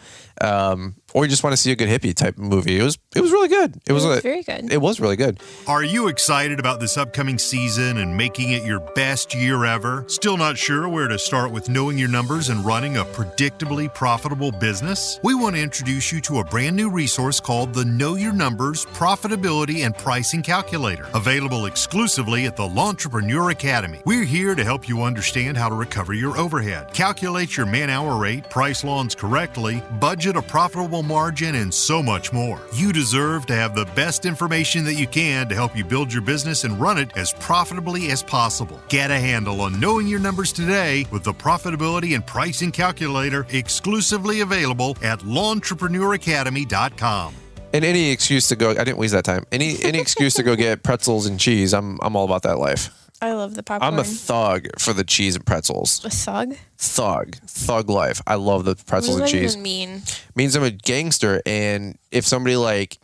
Or you just want to see a good hippie type of movie. It was really good. It was very good. It was really good. Are you excited about this upcoming season and making it your best year ever? Still not sure where to start with knowing your numbers and running a predictably profitable business? We want to introduce you to a brand new resource called the Know Your Numbers Profitability and Pricing Calculator, available exclusively at the L'Entrepreneur Academy. We're here to help you understand how to recover your overhead, calculate your man-hour rate, price lawns correctly, budget a profitable margin, and so much more. You deserve to have the best information that you can to help you build your business and run it as profitably as possible. Get a handle on knowing your numbers today with the Profitability and Pricing Calculator, exclusively available at l'entrepreneuracademy.com. And any excuse to go, I didn't wheeze that time. Any excuse to go get pretzels and cheese. I'm all about that life. I love the popcorn. I'm a thug for the cheese and pretzels. A thug? Thug life. I love the pretzels and cheese. What does that even mean? Means I'm a gangster, and if somebody like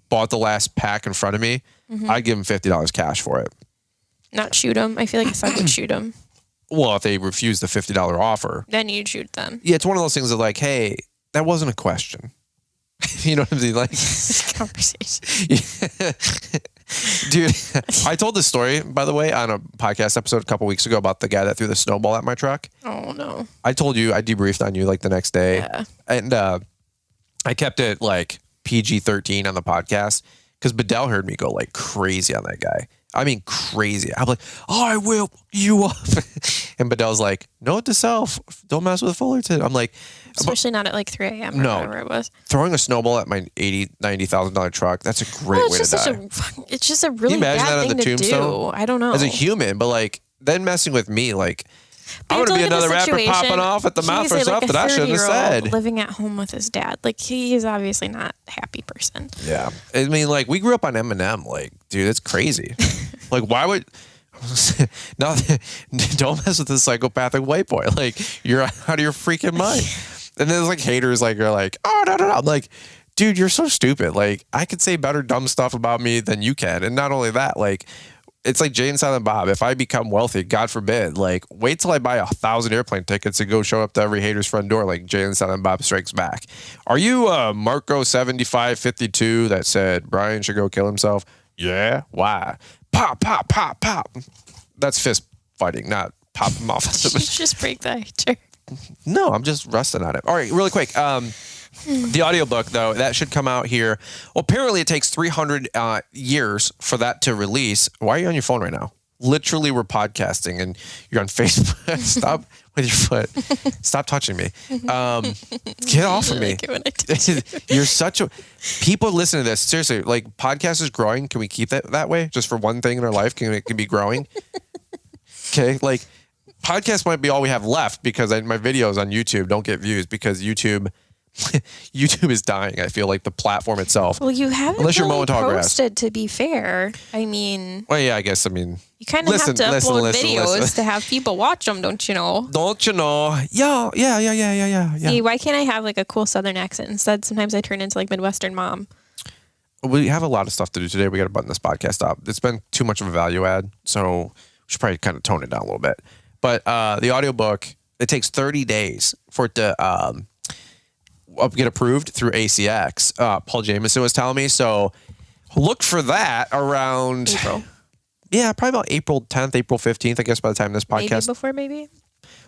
bought the last pack in front of me, I'd give them $50 cash for it. Not shoot them. I feel like a thug would shoot them. Well, if they refuse the $50 offer, then you'd shoot them. Yeah, it's one of those things of like, hey, that wasn't a question. You know what I mean? Like conversation. Yeah. Dude, I told this story, by the way, on a podcast episode a couple weeks ago about the guy that threw the snowball at my truck. Oh, no. I told you, I debriefed on you like the next day. Yeah. And I kept it like PG-13 on the podcast because Bedell heard me go like crazy on that guy. I mean, crazy. I'm like, oh, I will you up. And Bedell's like, note to self, don't mess with Fullerton. I'm like, especially not at like 3 a.m. or whatever it was. Throwing a snowball at my $80,000-$90,000 truck, that's a great way to die. It's just a really bad thing to do. I don't know. As a human, but like, then messing with me, like, I'm going to be another rapper popping off at the mouth for stuff that I shouldn't have said. Living at home with his dad. Like, he's obviously not a happy person. Yeah. I mean, like, we grew up on Eminem. Like, dude, it's crazy. Like, why would... No, don't mess with this psychopathic white boy. Like, you're out of your freaking mind. And then there's like haters like are like, oh, no. I'm like, dude, you're so stupid. Like, I could say better dumb stuff about me than you can. And not only that, like, it's like Jay and Silent Bob. If I become wealthy, God forbid, like, wait till I buy 1,000 airplane tickets and go show up to every hater's front door like Jay and Silent Bob Strikes Back. Are you Marco 7552 that said Brian should go kill himself? Yeah. Why? Pop, pop, pop, pop. That's fist fighting, not pop him off. Did you just break the hater? No, I'm just resting on it. All right, really quick. The audiobook, though, that should come out here. Well, apparently it takes 300 years for that to release. Why are you on your phone right now? Literally, we're podcasting and you're on Facebook. Stop with your foot. Stop touching me. Get off of me. You're such a... People listen to this. Seriously, like, podcast is growing. Can we keep that way? Just for one thing in our life? Can it be growing? Okay, like... Podcast might be all we have left because my videos on YouTube don't get views because YouTube is dying. I feel like the platform itself. Well, you haven't really posted, to be fair. I mean... Well, yeah, I guess. I mean... You kind of have to upload videos to have people watch them, don't you know? Don't you know? Yeah. See, why can't I have like a cool Southern accent? Instead, sometimes I turn into like Midwestern mom. We have a lot of stuff to do today. We got to button this podcast up. It's been too much of a value add, so we should probably kind of tone it down a little bit. But the audiobook, it takes 30 days for it to get approved through ACX. Paul Jameson was telling me. So look for that around April. Yeah, probably about April 10th, April 15th, I guess, by the time this podcast. Maybe?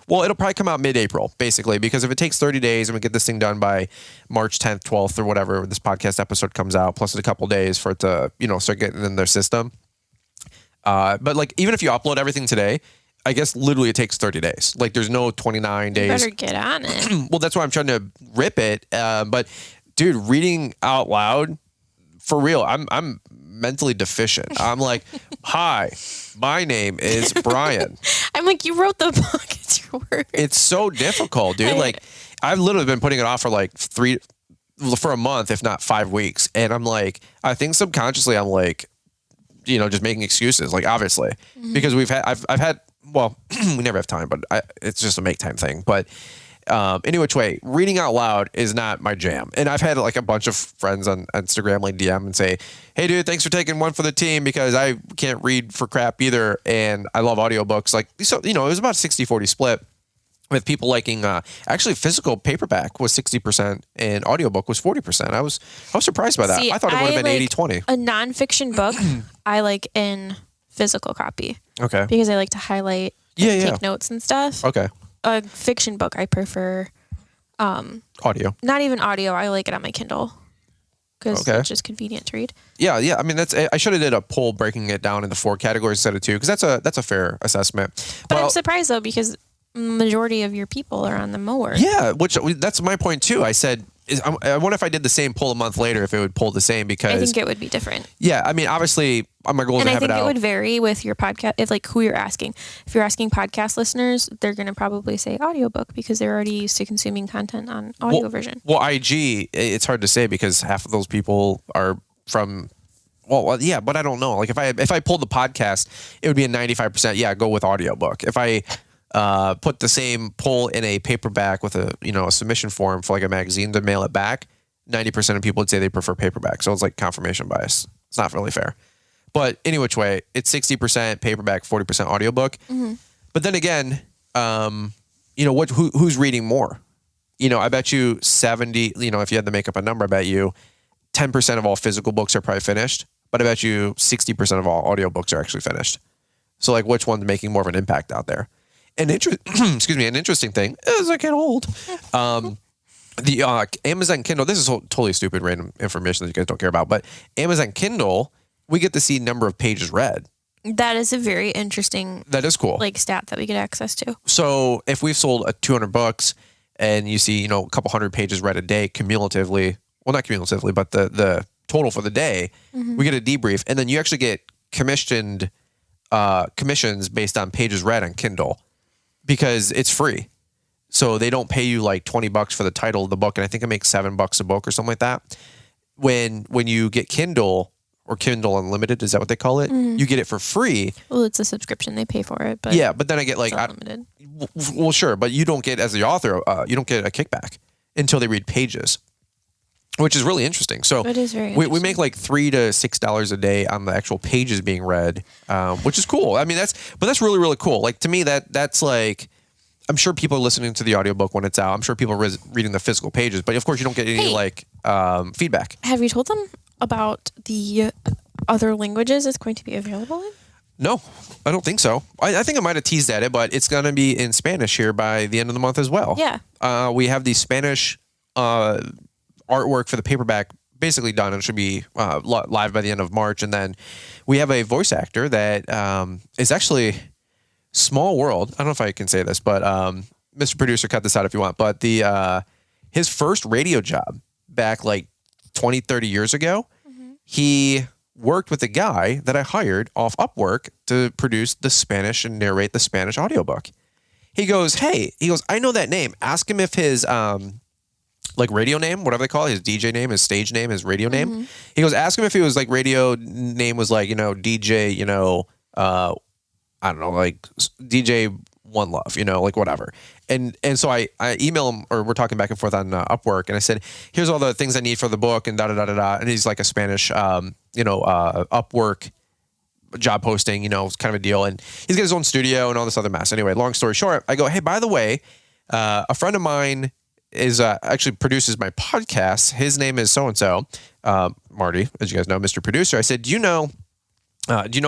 Well, it'll probably come out mid-April, basically, because if it takes 30 days and we get this thing done by March 10th, 12th, or whatever, this podcast episode comes out, plus a couple days for it to, start getting in their system. But like, even if you upload everything today, I guess literally it takes 30 days. Like, there's no 29 days. You better get on it. Well, that's why I'm trying to rip it. But dude, reading out loud, for real, I'm mentally deficient. I'm like, hi, my name is Brian. I'm like, you wrote the book. It's your word. It's so difficult, dude. Like, I've literally been putting it off for like for a month, if not 5 weeks. And I'm like, I think subconsciously I'm like, just making excuses, like, obviously, because I've had, well, we never have time, but it's just a make time thing. But Any which way, reading out loud is not my jam. And I've had like a bunch of friends on Instagram like DM and say, hey dude, thanks for taking one for the team because I can't read for crap either. And I love audiobooks. Like, so, it was about 60-40 split with people liking, actually physical paperback was 60% and audiobook was 40%. I was surprised by that. I thought it would have been 80-20. A nonfiction book, I like in physical copy. Okay. Because I like to highlight, take notes and stuff. Okay. A fiction book, I prefer audio. Not even audio. I like it on my Kindle because it's just convenient to read. Yeah. I mean, I should have did a poll breaking it down into 4 categories instead of 2 because that's a fair assessment. But I'm surprised though because majority of your people are on the mower. Yeah, that's my point too. I said, I wonder if I did the same poll a month later if it would pull the same because I think it would be different. Yeah, I mean, obviously, my goal is to have it out. And I think it would vary with your podcast, if like who you're asking. If you're asking podcast listeners, they're going to probably say audiobook because they're already used to consuming content on audio version. Well, IG, it's hard to say because half of those people are from. Well, yeah, but I don't know. Like if I pulled the podcast, it would be a 95%. Yeah, go with audiobook. If I put the same poll in a paperback with a submission form for like a magazine to mail it back, 90% of people would say they prefer paperback. So it's like confirmation bias. It's not really fair. But any which way, it's 60% paperback, 40% audiobook. Mm-hmm. But then again, who's reading more? I bet you 70, if you had to make up a number, I bet you 10% of all physical books are probably finished, but I bet you 60% of all audiobooks are actually finished. So like which one's making more of an impact out there? An interesting thing as I get old, the Amazon Kindle. This is totally stupid, random information that you guys don't care about. But Amazon Kindle, we get to see number of pages read. That is a very interesting. That is cool. Like stat that we get access to. So if we've sold 200 books, and you see a couple hundred pages read a day cumulatively, well not cumulatively, but the total for the day, we get a debrief, and then you actually get commissions based on pages read on Kindle. Because it's free. So they don't pay you like $20 for the title of the book. And I think it makes $7 a book or something like that. When you get Kindle or Kindle Unlimited, is that what they call it? Mm-hmm. You get it for free. Well, it's a subscription. They pay for it. But yeah, but then I get like... unlimited. Well, sure. But you don't get, as the author, you don't get a kickback until they read pages. Which is really interesting. So it is very interesting. We make like $3 to $6 a day on the actual pages being read, which is cool. I mean, that's really, really cool. Like to me, that's like, I'm sure people are listening to the audiobook when it's out. I'm sure people are reading the physical pages, but of course you don't get any feedback. Have you told them about the other languages it's going to be available in? No, I don't think so. I think I might have teased at it, but it's going to be in Spanish here by the end of the month as well. Yeah. We have the Spanish artwork for the paperback basically done and should be live by the end of March. And then we have a voice actor that is actually small world. I don't know if I can say this, but Mr. Producer, cut this out if you want. But his first radio job back like 20, 30 years ago, he worked with a guy that I hired off Upwork to produce the Spanish and narrate the Spanish audiobook. He goes, I know that name. Ask him if his like radio name, whatever they call it, his DJ name, his stage name, his radio name. He goes, ask him if he was like radio name was like, DJ, I don't know, like DJ One Love, like whatever. And so I email him, or we're talking back and forth on Upwork, and I said, here's all the things I need for the book and da-da-da-da-da. And he's like a Spanish, Upwork job posting, it's kind of a deal. And he's got his own studio and all this other mess. Anyway, long story short, I go, hey, by the way, a friend of mine is actually produces my podcast. His name is so-and-so, Marty, as you guys know, Mr. Producer. I said, do you know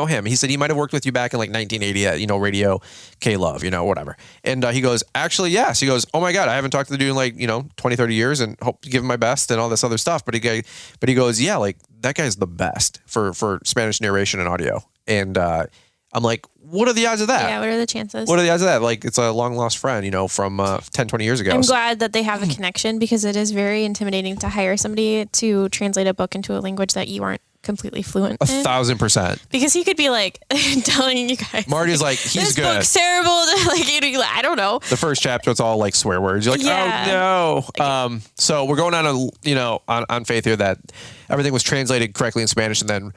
him? He said he might have worked with you back in like 1980 at, Radio K-Love, whatever. And he goes, actually, yes. He goes, oh my God, I haven't talked to the dude in like, 20, 30 years and hope to give him my best and all this other stuff. But he goes, yeah, like that guy's the best for Spanish narration and audio. And I'm like, what are the odds of that? Yeah, what are the chances? What are the odds of that? Like, it's a long-lost friend, from 10, 20 years ago. I'm glad that they have a connection because it is very intimidating to hire somebody to translate a book into a language that you aren't completely fluent in. 1,000%. Because he could be like telling you guys. Marty's like, he's this good. This book's terrible. I don't know. The first chapter, it's all like swear words. You're like, oh no. So we're going on on faith here that everything was translated correctly in Spanish and then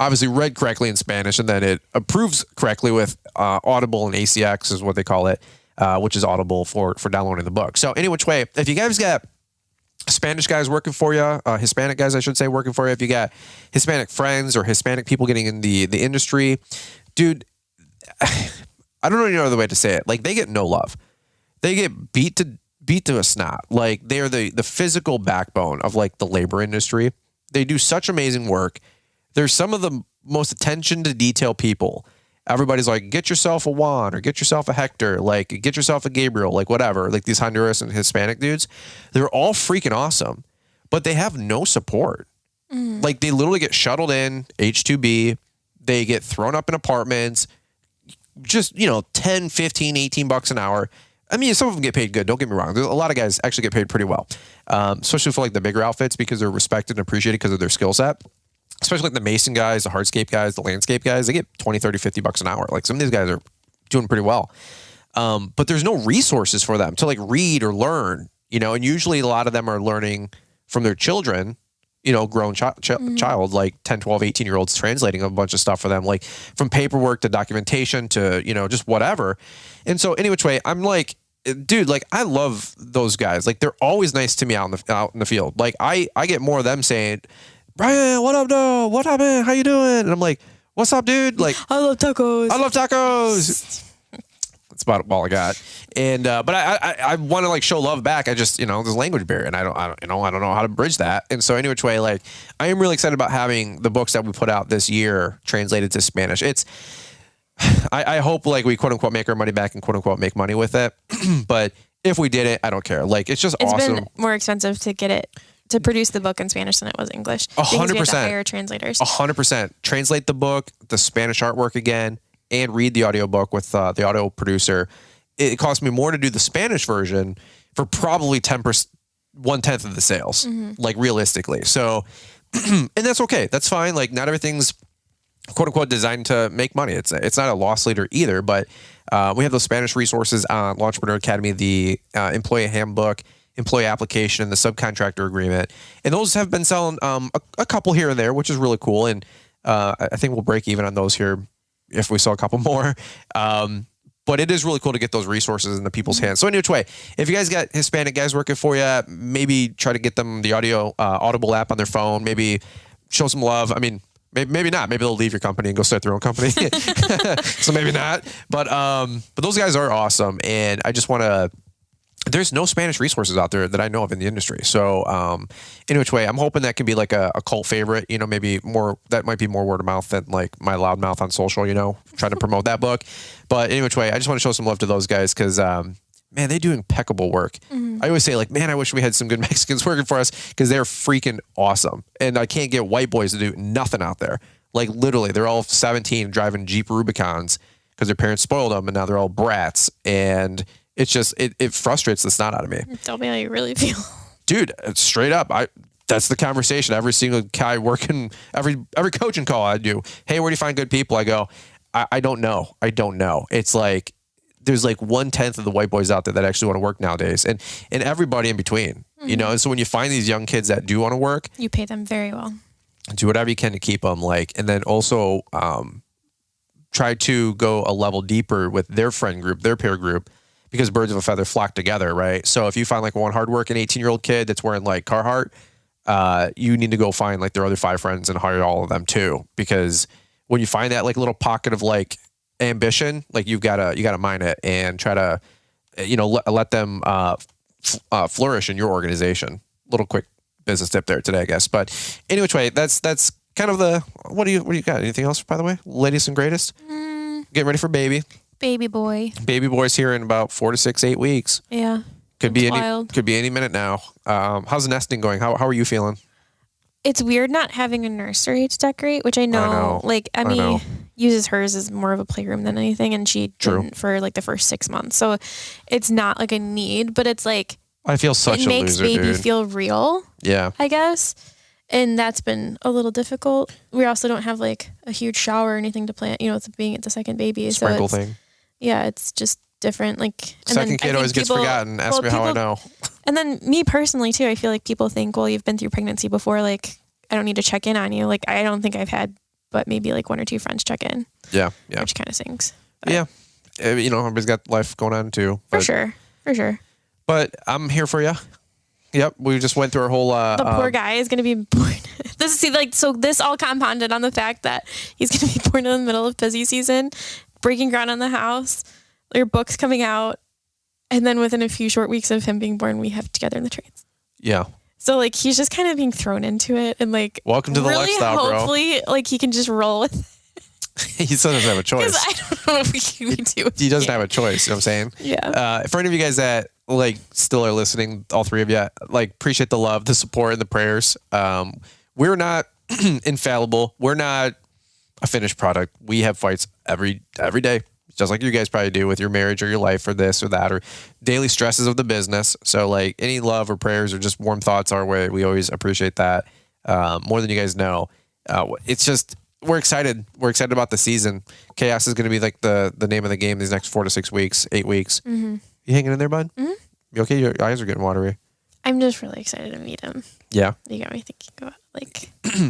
obviously read correctly in Spanish, and then it approves correctly with Audible and ACX is what they call it. which is Audible for downloading the book. So any which way, if you guys got Spanish guys working for you, Hispanic guys, I should say, working for you, if you got Hispanic friends or Hispanic people getting in the industry, dude, I don't know any other way to say it. Like, they get no love. They get beat to a snot. Like, they're the physical backbone of like the labor industry. They do such amazing work. They're some of the most attention to detail people. Everybody's like, get yourself a Juan or get yourself a Hector, like get yourself a Gabriel, like whatever, like these Honduras and Hispanic dudes. They're all freaking awesome, but they have no support. Like, they literally get shuttled in H-2B. They get thrown up in apartments, just, 10, 15, $18 an hour. I mean, some of them get paid good. Don't get me wrong. There's a lot of guys actually get paid pretty well, especially for like the bigger outfits, because they're respected and appreciated because of their skill set. Especially like the mason guys, the hardscape guys, the landscape guys, they get 20, 30, $50 an hour. Like, some of these guys are doing pretty well. But there's no resources for them to like read or learn, and usually a lot of them are learning from their children, grown child, like 10, 12, 18-year-olds, translating a bunch of stuff for them, like from paperwork to documentation to, just whatever. And so any which way, I'm like, dude, like, I love those guys. Like, they're always nice to me out in the field. Like, I get more of them saying, Brian, what up, though? What up, man? How you doing? And I'm like, what's up, dude? Like, I love tacos. That's about all I got. And but I want to like show love back. I just, there's a language barrier, and I don't know how to bridge that. And so any which way, like, I am really excited about having the books that we put out this year translated to Spanish. It's I hope like we quote unquote make our money back and quote unquote make money with it. But if we did it, I don't care. Like, it's awesome. It's been more expensive to produce the book in Spanish than it was English. 100%. We had to hire translators. 100%. Translate the book, the Spanish artwork again, and read the audiobook with the audio producer. It cost me more to do the Spanish version for probably 1/10 of the sales, like, realistically. So, and that's okay. That's fine. Like, not everything's quote unquote designed to make money. It's not a loss leader either, but we have those Spanish resources on Launchpreneur Academy, the employee handbook, employee application, and the subcontractor agreement. And those have been selling a couple here and there, which is really cool. And I think we'll break even on those here if we sell a couple more. But it is really cool to get those resources in the people's hands. So any which way, if you guys got Hispanic guys working for you, maybe try to get them the Audible app on their phone, maybe show some love. I mean, maybe not. Maybe they'll leave your company and go start their own company. So maybe not. But those guys are awesome. And I just want to, there's no Spanish resources out there that I know of in the industry. So in which way, I'm hoping that can be like a cult favorite, maybe more, that might be more word of mouth than like my loud mouth on social, trying to promote that book. But in which way, I just want to show some love to those guys because, man, they do impeccable work. I always say, like, man, I wish we had some good Mexicans working for us because they're freaking awesome. And I can't get white boys to do nothing out there. Like, literally, they're all 17 driving Jeep Rubicons because their parents spoiled them and now they're all brats. And it's just, it frustrates the snot out of me. Tell me how you really feel. Dude, straight up, that's the conversation. Every single guy working, every coaching call I do, hey, where do you find good people? I go, I don't know. It's like, there's like 1/10 of the white boys out there that actually want to work nowadays, and everybody in between, And so when you find these young kids that do want to work, you pay them very well. Do whatever you can to keep them, and then also try to go a level deeper with their friend group, their peer group, because birds of a feather flock together, right? So if you find like one hardworking 18-year-old kid that's wearing like Carhartt, you need to go find like their other 5 friends and hire all of them too, because when you find that like little pocket of like ambition, like you gotta mine it and try to, let them flourish in your organization. Little quick business tip there today, I guess. But any which way, that's kind of the, what do you got? Anything else, by the way? Latest and greatest? Getting ready for baby. Baby boy. Baby boy's here in about 4 to 6, 8 weeks. Yeah. Could be any minute now. How's the nesting going? How are you feeling? It's weird not having a nursery to decorate, which I know. Like, Emmy uses hers as more of a playroom than anything, and she didn't for like the first 6 months. So it's not like a need, but it's like, I feel such a loser, it makes baby feel real. Yeah. I guess. And that's been a little difficult. We also don't have like a huge shower or anything to plan, it's being the second baby. Sprinkle thing. Yeah, it's just different. Like, second kid always gets forgotten. Ask me how I know. And then me personally too, I feel like people think, well, you've been through pregnancy before, like I don't need to check in on you. Like, I don't think I've had but maybe like 1 or 2 friends check in. Yeah. Which kind of stinks. Yeah. everybody's got life going on too. For sure. But I'm here for you. Yep, we just went through our whole. The poor guy is going to be born. This all compounded on the fact that he's going to be born in the middle of busy season, breaking ground on the house, your book's coming out, and then within a few short weeks of him being born, we have Together in the Trades. Yeah. So he's just kind of being thrown into it, and welcome to the really lifestyle, bro. Hopefully, he can just roll with it. He still doesn't have a choice. I don't know if we can do. He doesn't have a choice. You know what I'm saying? Yeah. For any of you guys that still are listening, all three of you, appreciate the love, the support, and the prayers. We're not infallible. We're not a finished product. We have fights every day, just like you guys probably do with your marriage or your life or this or that or daily stresses of the business. So any love or prayers or just warm thoughts our way, we always appreciate that more than you guys know. It's just. We're excited. We're excited about the season. Chaos is going to be the name of the game these next 4 to 6 weeks, 8 weeks. Mm-hmm. You hanging in there, bud? Mm-hmm. You okay? Your eyes are getting watery. I'm just really excited to meet him. Yeah. You got me thinking about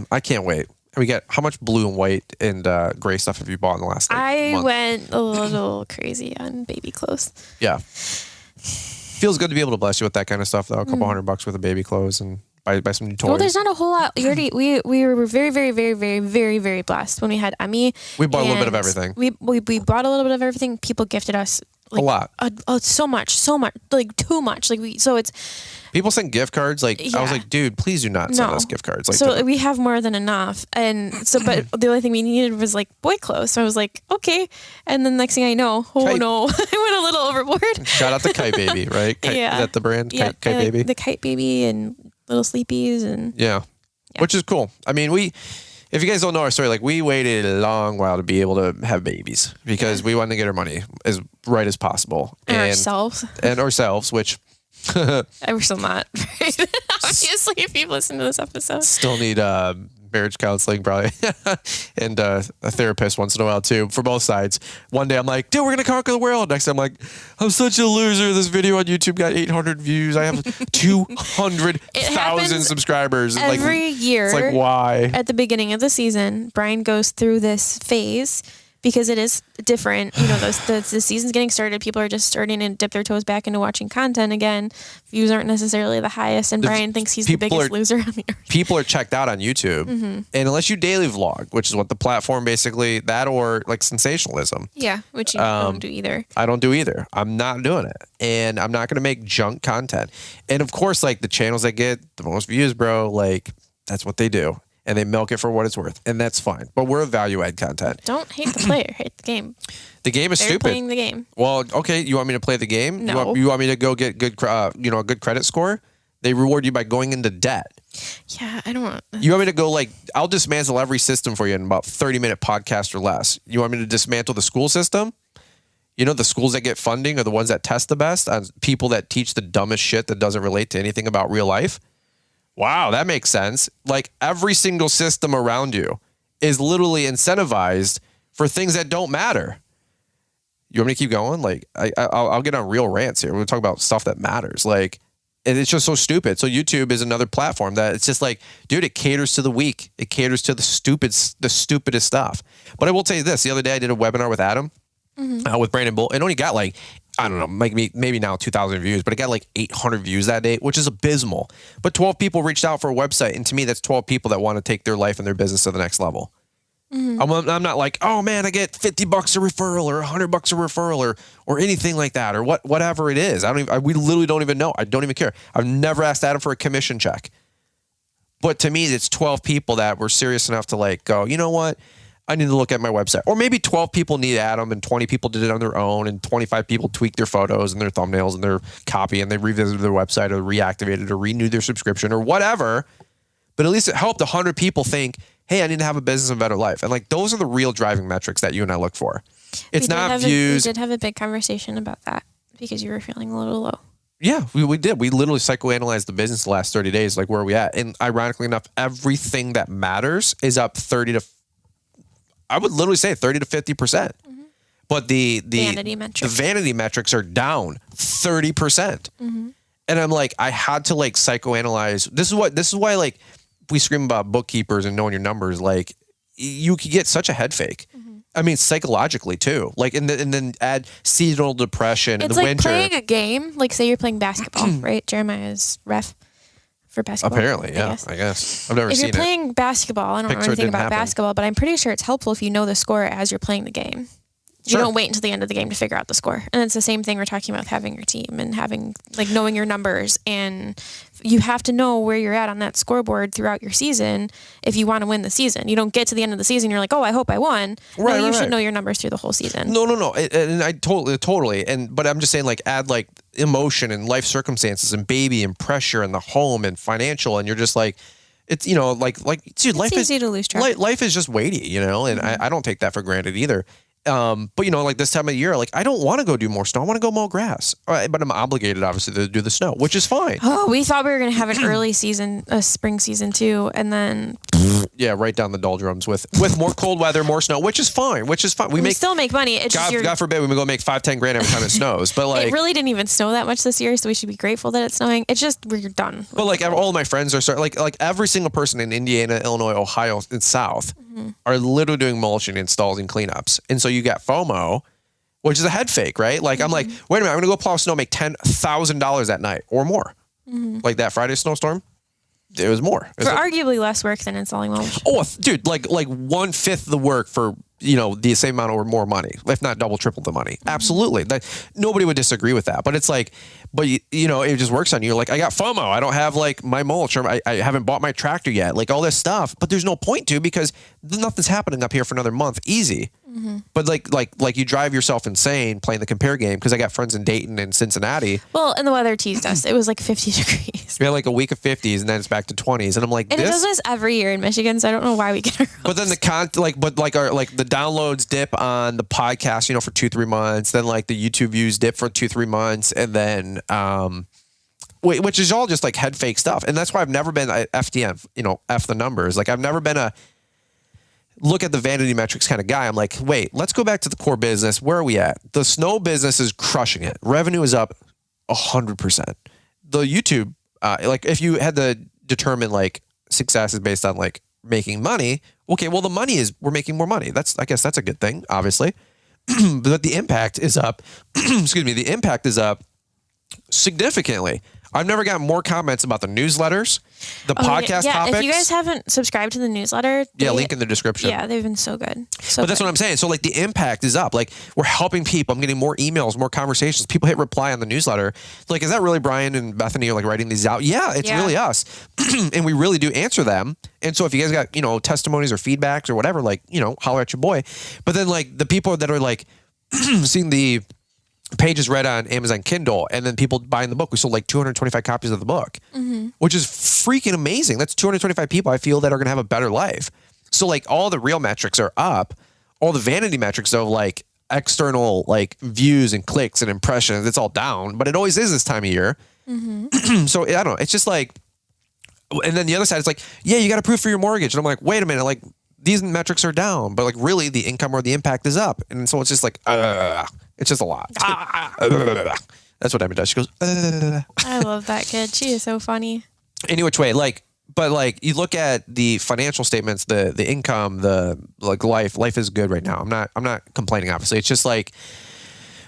I can't wait. We got how much blue and white and gray stuff have you bought in the last month? I went a little crazy on baby clothes. Yeah. Feels good to be able to bless you with that kind of stuff though. A couple $100 worth of baby clothes and buy some new toys. Well, there's not a whole lot. We were very, very, very, very, very, very blessed when we had Emmy. We bought a little bit of everything. We bought a little bit of everything. People gifted us a lot. So much, too much. So it's people send gift cards. I was like, dude, please do not send us gift cards. We have more than enough, and so but the only thing we needed was boy clothes. So I was like, okay, and then next thing I know, no, I went a little overboard. Shout out to Kite Baby, right? Is that the brand? Yeah, Kite Baby. The Kite Baby and Little Sleepies and yeah, which is cool. I mean, if you guys don't know our story, we waited a long while to be able to have babies because we wanted to get our money as right as possible. And ourselves. And ourselves, which we're still not. Right? Obviously, if you listen to this episode. Still need marriage counseling probably and a therapist once in a while too for both sides. One day I'm like, dude, we're gonna conquer the world. Next I'm like, I'm such a loser. This video on YouTube got 800 views. I have 200,000 subscribers. Every year. It's why? At the beginning of the season, Brian goes through this phase because it is different. The season's getting started. People are just starting to dip their toes back into watching content again. Views aren't necessarily the highest, and Brian thinks he's the biggest loser on the earth. People are checked out on YouTube, and unless you daily vlog, which is what the platform basically that or sensationalism. Yeah, which you don't do either. I don't do either. I'm not doing it, and I'm not going to make junk content. And of course, the channels that get the most views, bro, that's what they do. And they milk it for what it's worth. And that's fine. But we're a value-add content. Don't hate the player. Hate the game. The game is They're stupid. Playing the game. Well, okay. You want me to play the game? No. You want me to go get good, a good credit score? They reward you by going into debt. Yeah, I don't want... You want me to go, I'll dismantle every system for you in about 30-minute podcast or less. You want me to dismantle the school system? The schools that get funding are the ones that test the best on people that teach the dumbest shit that doesn't relate to anything about real life. Wow, that makes sense. Every single system around you is literally incentivized for things that don't matter. You want me to keep going? I'll get on real rants here. We're going to talk about stuff that matters. And it's just so stupid. So YouTube is another platform that it's just dude, it caters to the weak. It caters to the stupidest stuff. But I will tell you this. The other day I did a webinar with Adam, with Brandon Bull. It only got I don't know, maybe now 2,000 views, but it got 800 views that day, which is abysmal. But 12 people reached out for a website. And to me, that's 12 people that want to take their life and their business to the next level. Mm-hmm. I'm not oh man, I get $50 a referral or $100 a referral or anything like that or whatever it is. We literally don't even know. I don't even care. I've never asked Adam for a commission check. But to me, it's 12 people that were serious enough to go, you know what? I need to look at my website. Or maybe 12 people need Adam and 20 people did it on their own and 25 people tweaked their photos and their thumbnails and their copy and they revisited their website or reactivated or renewed their subscription or whatever. But at least it helped 100 people think, hey, I need to have a business and a better life. And those are the real driving metrics that you and I look for. It's not views. We did have a big conversation about that because you were feeling a little low. Yeah, we did. We literally psychoanalyzed the business the last 30 days. Where are we at? And ironically enough, everything that matters is up 30 to 50%. Mm-hmm. But the vanity metrics are down 30%. Mm-hmm. And I'm I had to psychoanalyze. This is why we scream about bookkeepers and knowing your numbers. You could get such a head fake. Mm-hmm. I mean, psychologically too. Like, and then add seasonal depression in the winter. It's like playing a game. Like, say you're playing basketball, right? Jeremiah is ref for basketball. Apparently, yeah. I guess I've never seen it. If you're playing basketball, I don't know anything about basketball, but I'm pretty sure it's helpful if you know the score as you're playing the game. You don't wait until the end of the game to figure out the score. And it's the same thing we're talking about with having your team and having, like, knowing your numbers. And you have to know where you're at on that scoreboard throughout your season if you want to win the season. You don't get to the end of the season, you're like, oh, I hope I won. Right, you should know your numbers through the whole season. No. And I totally. But I'm just saying, like, add, like, emotion and life circumstances and baby and pressure and the home and financial. And you're just like, it's, you know, like, dude, life is easy to lose track. Life is just weighty, you know, and I don't take that for granted either. But you know, like this time of year, like I don't want to go do more snow. I want to go mow grass, but I'm obligated obviously to do the snow, which is fine. Oh, we thought we were going to have an early season, a spring season too. And then right down the doldrums with more cold weather, more snow, which is fine. We still make money. It's God forbid we go make $5-10 every time it snows, but like it really didn't even snow that much this year. So we should be grateful that it's snowing. It's just, we're done. But like all of my friends are like every single person in Indiana, Illinois, Ohio, and South are literally doing mulching installs and cleanups. And so you got FOMO, which is a head fake, right? Like I'm like, wait a minute, I'm going to go plow snow, make $10,000 that night or more. Like that Friday snowstorm, it was more. For arguably less work than installing mulch. Oh, dude, like 1/5 the work for, you know, the same amount or more money, if not double, triple the money. Absolutely. Nobody would disagree with that. But it's like, you know, it just works on you. Like I got FOMO. I don't have like my mulch, or I haven't bought my tractor yet. Like all this stuff, but there's no point to because nothing's happening up here for another month. Easy. But like you drive yourself insane playing the compare game because I got friends in Dayton and Cincinnati. Well, and the weather teased us. It was like 50 degrees. We had like a week of 50s and then it's back to 20s, and I'm like, and it does this every year in Michigan, so I don't know why we get. But then the downloads dip on the podcast, you know, for 2-3 months. Then like the YouTube views dip for 2-3 months, and then which is all just like head fake stuff. And that's why I've never been a FDM, you know, F the numbers. Like I've never been a look at the vanity metrics kind of guy. I'm like, wait, let's go back to the core business. Where are we at? The snow business is crushing it. Revenue is up 100%. The YouTube, like if you had to determine like success is based on like making money. Okay, well the money is we're making more money. I guess that's a good thing, obviously. But the impact is up. Excuse me. The impact is up significantly. I've never gotten more comments about the newsletters, the podcast topics. If you guys haven't subscribed to the newsletter, link in the description. Yeah, they've been so good. But that's what I'm saying. So like the impact is up. Like we're helping people. I'm getting more emails, more conversations. People hit reply on the newsletter. Like, is that really Brian and Bethany are like writing these out? Yeah, it's really us. And we really do answer them. And so if you guys got, you know, testimonies or feedbacks or whatever, like, you know, holler at your boy. But then like the people that are like seeing the pages read on Amazon Kindle and then people buying the book. We sold like 225 copies of the book, which is freaking amazing. That's 225 people I feel that are going to have a better life. So like all the real metrics are up, all the vanity metrics of like external like views and clicks and impressions, it's all down, but it always is this time of year. So I don't know. It's just like, and then the other side is like, yeah, you got to prove for your mortgage. And I'm like, wait a minute, like these metrics are down, but like really the income or the impact is up. And so it's just like, it's just a lot. That's what Emma does. She goes, I love that kid. She is so funny. Any which way, like, but like you look at the financial statements, the income, the like life is good right now. I'm not complaining, obviously. It's just like,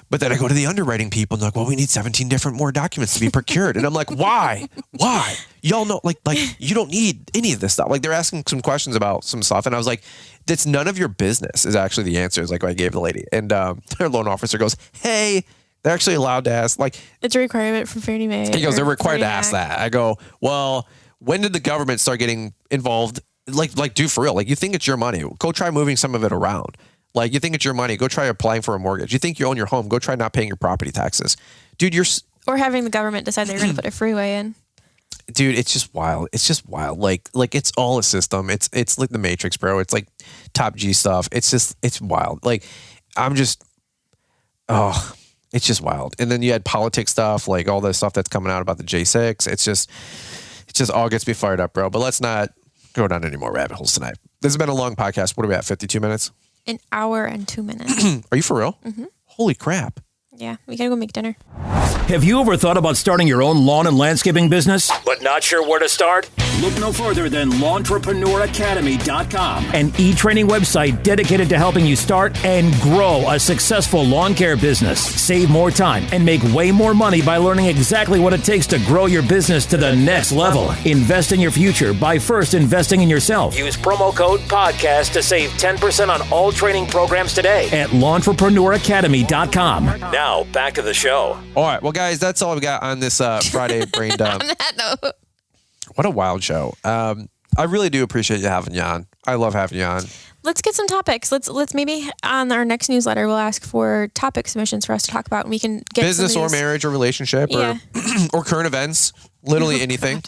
but then I go to the underwriting people and they're like, well, we need 17 different more documents to be procured. And I'm like, why? Y'all know, like you don't need any of this stuff. Like they're asking some questions about some stuff. And I was like, that's none of your business is actually the answer, is like what I gave the lady. And their loan officer goes, hey, they're actually allowed to ask. Like it's a requirement from Fannie Mae. He goes, they're required to ask that. I go, well, when did the government start getting involved? Like do for real. Like you think it's your money. Go try moving some of it around. Like, you think it's your money, go try applying for a mortgage. You think you own your home, go try not paying your property taxes. Dude, or having the government decide they're going to put a freeway in. Dude, it's just wild. It's just wild. Like it's all a system. It's like the Matrix, bro. It's like top G stuff. It's wild. Like, it's just wild. And then you had politics stuff, like all the stuff that's coming out about the J6. It just all gets me fired up, bro. But let's not go down any more rabbit holes tonight. This has been a long podcast. What are we at, 52 minutes? An hour and 2 minutes. Are you for real? Holy crap. Yeah, we gotta go make dinner. Have you ever thought about starting your own lawn and landscaping business, but not sure where to start? Look no further than LawnTrepreneurAcademy.com, an e-training website dedicated to helping you start and grow a successful lawn care business. Save more time and make way more money by learning exactly what it takes to grow your business to the next level. Invest in your future by first investing in yourself. Use promo code PODCAST to save 10% on all training programs today at LawnTrepreneurAcademy.com. Now, back to the show. All right. Well, guys, that's all we got on this Friday Brain Dump. On that note. What a wild show. I really do appreciate you having you on. I love having you on. Let's get some topics. Let's maybe on our next newsletter, we'll ask for topic submissions for us to talk about, and we can get business or marriage or relationship or current events, literally anything.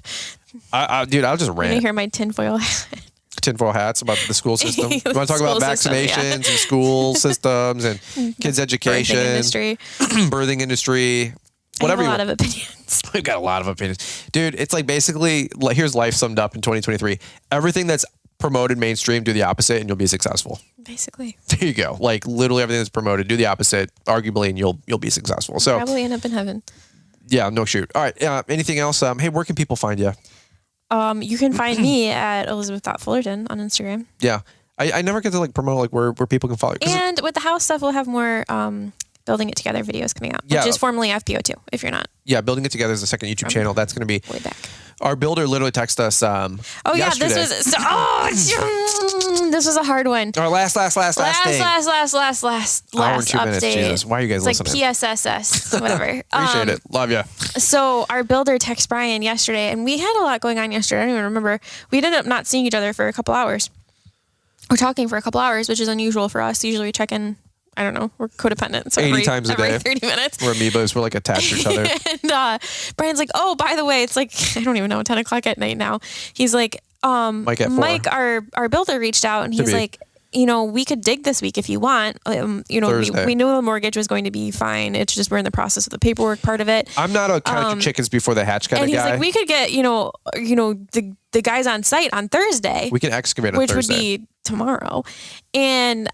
Dude, I'll just rant. You hear my tinfoil hats about the school system. You want to talk about vaccinations and school systems and kids' education, birthing industry, whatever. I have a lot of opinions. We've got a lot of opinions, dude. It's like basically here's life summed up in 2023. Everything that's promoted mainstream, do the opposite, and you'll be successful. Basically, there you go. Like literally everything that's promoted, do the opposite, arguably, and you'll be successful. So probably end up in heaven. Yeah, no shoot. All right. Anything else? Hey, where can people find you? You can find me at Elizabeth.Fullerton on Instagram. Yeah. I never get to promote where people can follow you. And with the house stuff, we'll have more Building It Together videos coming out, which is formerly FPO2, if you're not. Yeah, Building It Together is the second YouTube channel. That's going to be way back. Our builder literally texted us yesterday. This was a hard one. Our last thing. Hour and 2 minutes, Jesus. Why are you guys listening? Like PSSS, whatever. Appreciate it. Love you. So our builder texted Brian yesterday, and we had a lot going on yesterday. I don't even remember. We ended up not seeing each other for a couple hours. We're talking for a couple hours, which is unusual for us. Usually we check in, I don't know, we're codependent. So 80 times a day. 30 minutes. We're amoebas. We're like attached to each other. And Brian's like, oh, by the way, it's like, I don't even know, 10 o'clock at night now. He's like, Mike, our builder reached out, and he's like, we could dig this week if you want. We knew the mortgage was going to be fine. It's just we're in the process of the paperwork part of it. I'm not a count chickens before the hatch kind of guy. And he's like, we could get, the guys on site on Thursday. We can excavate on Thursday. Which would be tomorrow. And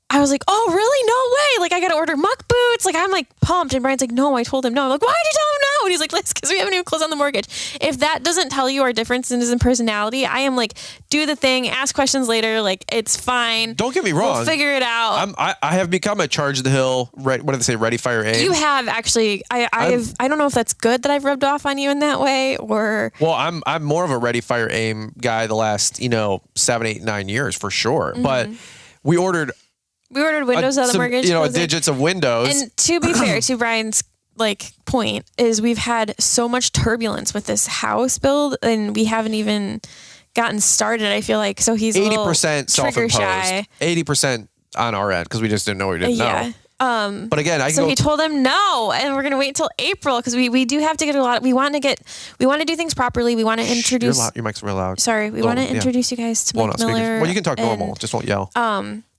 I was like, oh, really? No way. Like, I got to order muck boots. Like, I'm like pumped. And Brian's like, no, I told him no. I'm like, why did you tell him no? And he's like, let's, because we haven't even closed on the mortgage. If that doesn't tell you our differences in personality, I am like, do the thing, ask questions later. Like, it's fine. Don't get me wrong. We'll figure it out. I have become a charge the hill, what do they say, ready, fire, aim? You have actually. I don't know if that's good that I've rubbed off on you in that way or. Well, I'm more of a ready, fire, aim guy the last, 7, 8, 9 years for sure. Mm-hmm. But we ordered windows out of the mortgage. Digits of windows. And to be fair, to Brian's point is we've had so much turbulence with this house build, and we haven't even gotten started. I feel like so he's 80% self-imposed, 80% on our end because we just didn't know we didn't know. But again, he told him no, and we're gonna wait until April because we do have to get a lot. We want to do things properly. We want to introduce. Your mic's real loud. Sorry, we want to introduce you guys to Mike Miller. Well, you can talk normal. Just don't yell.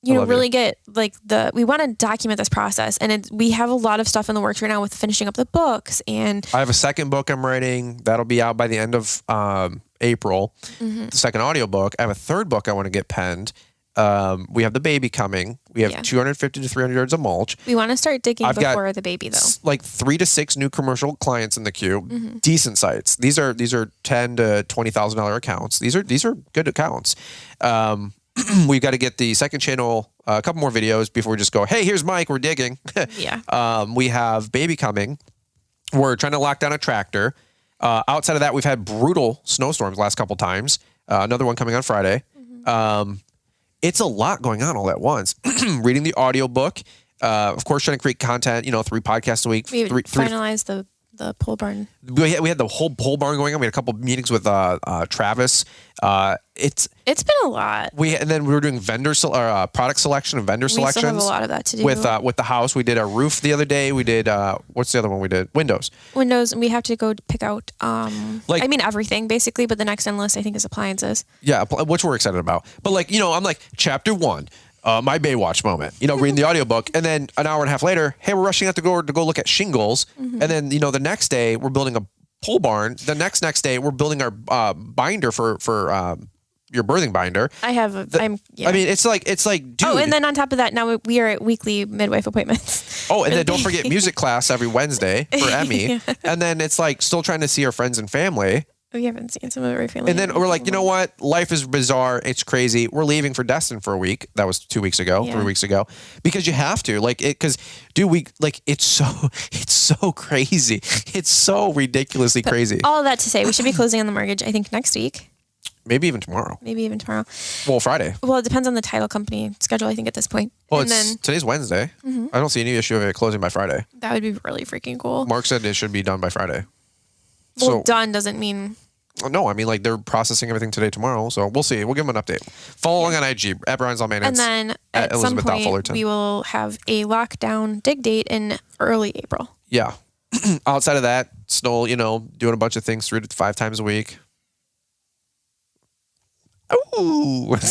Really get we want to document this process, and we have a lot of stuff in the works right now with finishing up the books. And I have a second book I'm writing that'll be out by the end of April. Mm-hmm. The second audiobook. I have a third book I want to get penned. We have the baby coming. We have 250 to 300 yards of mulch. We want to start digging before the baby, though. Like 3 to 6 new commercial clients in the queue. Decent sites. These are $10,000 to $20,000 accounts. These are good accounts. We've got to get the second channel, a couple more videos before we just go, hey, here's Mike, we're digging. We have baby coming. We're trying to lock down a tractor. Outside of that, we've had brutal snowstorms last couple times. Another one coming on Friday. It's a lot going on all at once. Reading the audiobook, of course, trying to create content, 3 podcasts a week. We finalized the pole barn. We had the whole pole barn going on. We had a couple meetings with Travis. It's been a lot. And then we were doing product selection and vendor selections. We still have a lot of that to do. With the house. We did a roof the other day. We did, what's the other one we did? Windows. And we have to go pick out, everything basically, but the next on list I think is appliances. Yeah, which we're excited about. But I'm like, chapter 1. My Baywatch moment, reading the audiobook. And then an hour and a half later, hey, we're rushing out to go look at shingles. Mm-hmm. And then, the next day we're building a pole barn. The next day we're building our binder for your birthing binder. I have. I mean, it's like, dude. Oh, and then on top of that, now we are at weekly midwife appointments. Oh, and then don't forget music class every Wednesday for Emmy. And then it's like still trying to see our friends and family. We haven't seen some of our family. And then we're like, you know what? Life is bizarre. It's crazy. We're leaving for Destin for a week. That was 2 weeks ago, 3 weeks ago, because you have to because dude, it's so crazy. It's so ridiculously crazy. All of that to say, we should be closing on the mortgage, I think, next week. Maybe even tomorrow. Well, Friday. Well, it depends on the title company schedule, I think, at this point. Well, today's Wednesday. Mm-hmm. I don't see any issue of it closing by Friday. That would be really freaking cool. Mark said it should be done by Friday. Well, done doesn't mean... No, I mean, like, they're processing everything today, tomorrow. So we'll see. We'll give them an update. Follow along on IG, at Brian's All Maintenance. And then at some point, we will have a lockdown dig date in early April. Yeah. Outside of that, still, doing a bunch of things 3 to 5 times a week. Ooh. Okay,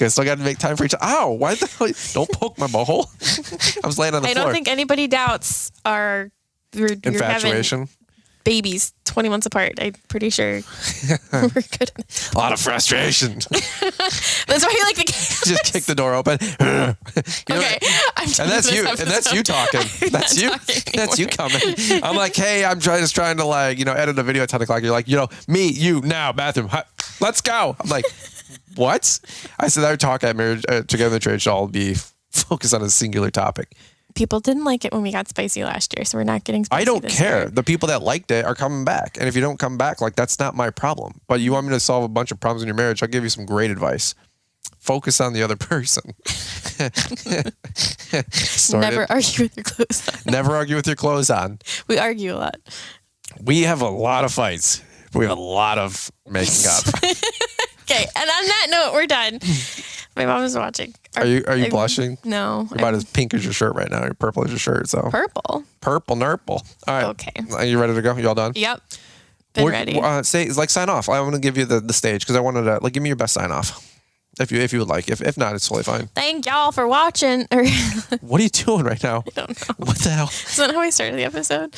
still got to make time for each. Ow! Why the hell? Don't poke my butthole. I was laying on the floor. I don't think anybody doubts our infatuation. Babies 20 months apart. I'm pretty sure we're good. A lot of frustration. That's why you like the chaos. Just kick the door open. Okay, and that's you. And that's you talking. That's you. That's you coming. I'm like, hey, I'm just trying to edit a video at 10 o'clock. You're like, me, you, now, bathroom. Let's go. I'm like, what? I said our talk at Marriage Together in the Trade should all be focused on a singular topic. People didn't like it when we got spicy last year, so we're not getting spicy. I don't care. Year. The people that liked it are coming back. And if you don't come back, that's not my problem. But you want me to solve a bunch of problems in your marriage, I'll give you some great advice. Focus on the other person. Never argue with your clothes on. Never argue with your clothes on. We argue a lot. We have a lot of fights. We have a lot of making up. Okay, and on that note, we're done. My mom is watching. Are you blushing? No. You're about as pink as your shirt right now. You're purple as your shirt. So purple. Nurple. All right. Okay. Are you ready to go? You all done? Yep. Been ready. Sign off. I'm going to give you the stage because I wanted to give me your best sign off. If you would like. If not, it's totally fine. Thank y'all for watching. What are you doing right now? I don't know. What the hell? Is that how I started the episode?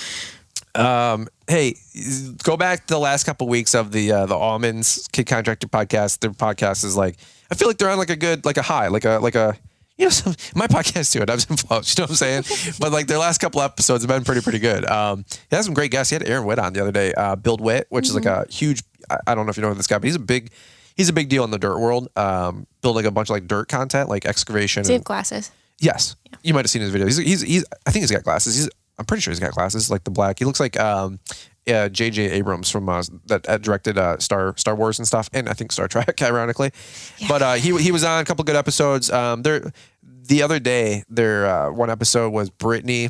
Hey, go back to the last couple of weeks of the Almonds Kid Contractor podcast. Their podcast is I feel like they're on a good, a high, my podcast too. It ebbs and flows. You know what I'm saying? But their last couple episodes have been pretty good. He had some great guests. He had Aaron Witt on the other day. Build Witt, which is a huge. I don't know if you know this guy, but he's a big deal in the dirt world. Building a bunch of dirt content, excavation. Does he have glasses? Yes, yeah. You might have seen his video. He's. I think he's got glasses. I'm pretty sure he's got glasses, the black. He looks like J.J. Abrams from that directed Star Wars and stuff, and I think Star Trek, ironically. Yeah. But he was on a couple good episodes. The other day, one episode was Brittany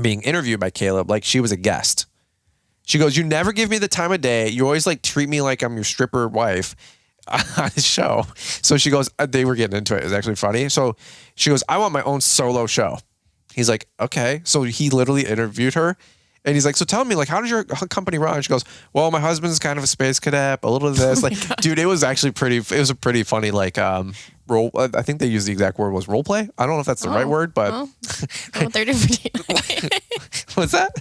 being interviewed by Caleb, she was a guest. She goes, "You never give me the time of day. You always treat me like I'm your stripper wife." On his show. So she goes, they were getting into it. It was actually funny. So she goes, "I want my own solo show." He's like, "Okay." So he literally interviewed her. And he's like, "So tell me, how does your company run?" She goes, "Well, my husband's kind of a space cadet, a little of this." Dude, it was actually it was a pretty funny, role. I think they used the exact word was role play. I don't know if that's the right word, but. Well, they're different. What's that?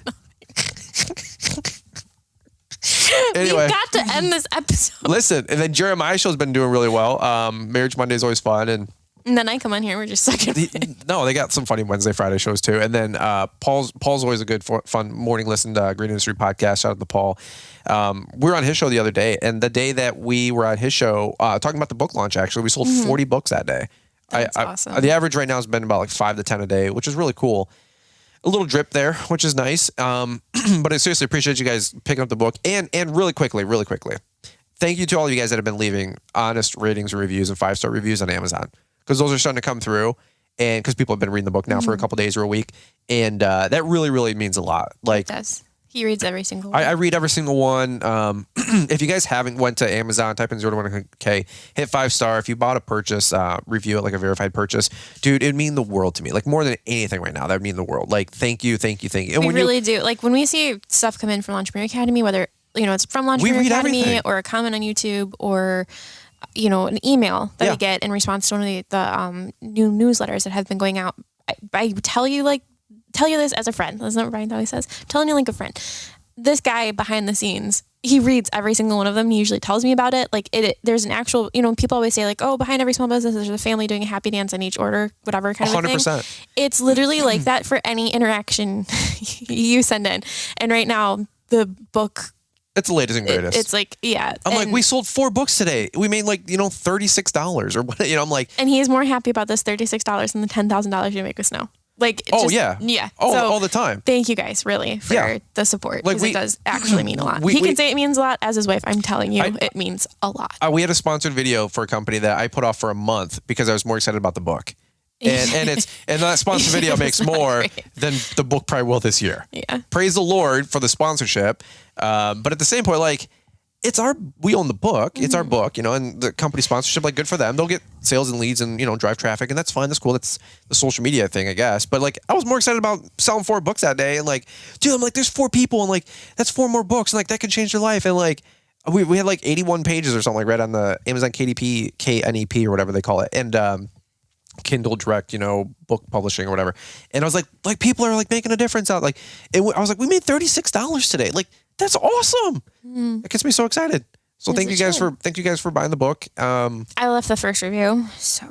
Anyway, we got to end this episode. Listen, and then Jeremiah's show's been doing really well. Marriage Monday is always fun, and then I come on here and we're just sucking. No, they got some funny Wednesday, Friday shows too. And then Paul's always a good, fun morning listen to Green Industry Podcast. Shout out to Paul. We were on his show the other day, and the day that we were on his show, talking about the book launch, actually, we sold 40 books that day. That's awesome. The average right now has been about 5 to 10 a day, which is really cool. A little drip there, which is nice. But I seriously appreciate you guys picking up the book. And really quickly, thank you to all of you guys that have been leaving honest ratings and reviews and 5-star reviews on Amazon. Because those are starting to come through, and because people have been reading the book now for a couple days or a week, and that really, really means a lot. It does. He reads every single one. I read every single one. If you guys haven't went to Amazon, type in 0 to 100K, hit 5-star. If you bought a purchase, review it like a verified purchase. Dude, it'd mean the world to me. More than anything right now, that would mean the world. Thank you. And we really do. When we see stuff come in from Entrepreneur Academy, whether it's from Entrepreneur Academy everything. Or a comment on YouTube or an email that we get in response to one of the new newsletters that have been going out. I tell you this as a friend. That's not what Brian always says. I'm telling you like a friend. This guy behind the scenes he reads every single one of them. He usually tells me about it. Like there's an actual, people always say like, oh, behind every small business, there's a family doing a happy dance on each order, whatever kind of 100%. Thing. It's literally like that for any interaction you send in. And right now the book, it's the latest and greatest. It's like, yeah. I'm like, we sold 4 books today. We made like, $36 or what, I'm like. And he's more happy about this $36 than the $10,000 you make with Snow. Like, yeah. Oh, so, all the time. Thank you guys really for the support. Because it does actually mean a lot. He can say it means a lot as his wife. I'm telling you, it means a lot. We had a sponsored video for a company that I put off for a month because I was more excited about the book. And that sponsored video makes more than the book probably will this year. Yeah. Praise the Lord for the sponsorship. But at the same point, like, we own the book. It's our book, and the company sponsorship, like, good for them. They'll get sales and leads and, drive traffic, and that's fine. That's cool. That's the social media thing, I guess. But like, I was more excited about selling 4 books that day. And like, dude, I'm like, there's 4 people and like, that's 4 more books. And like, that could change their life. And like, we had like 81 pages or something like right on the Amazon KNEP or whatever they call it. And, Kindle Direct, book publishing or whatever. And I was like people are like making a difference out. Like, I was like, we made $36 today. Like, that's awesome. It gets me so excited. So thank you guys for buying the book. I left the first review, so.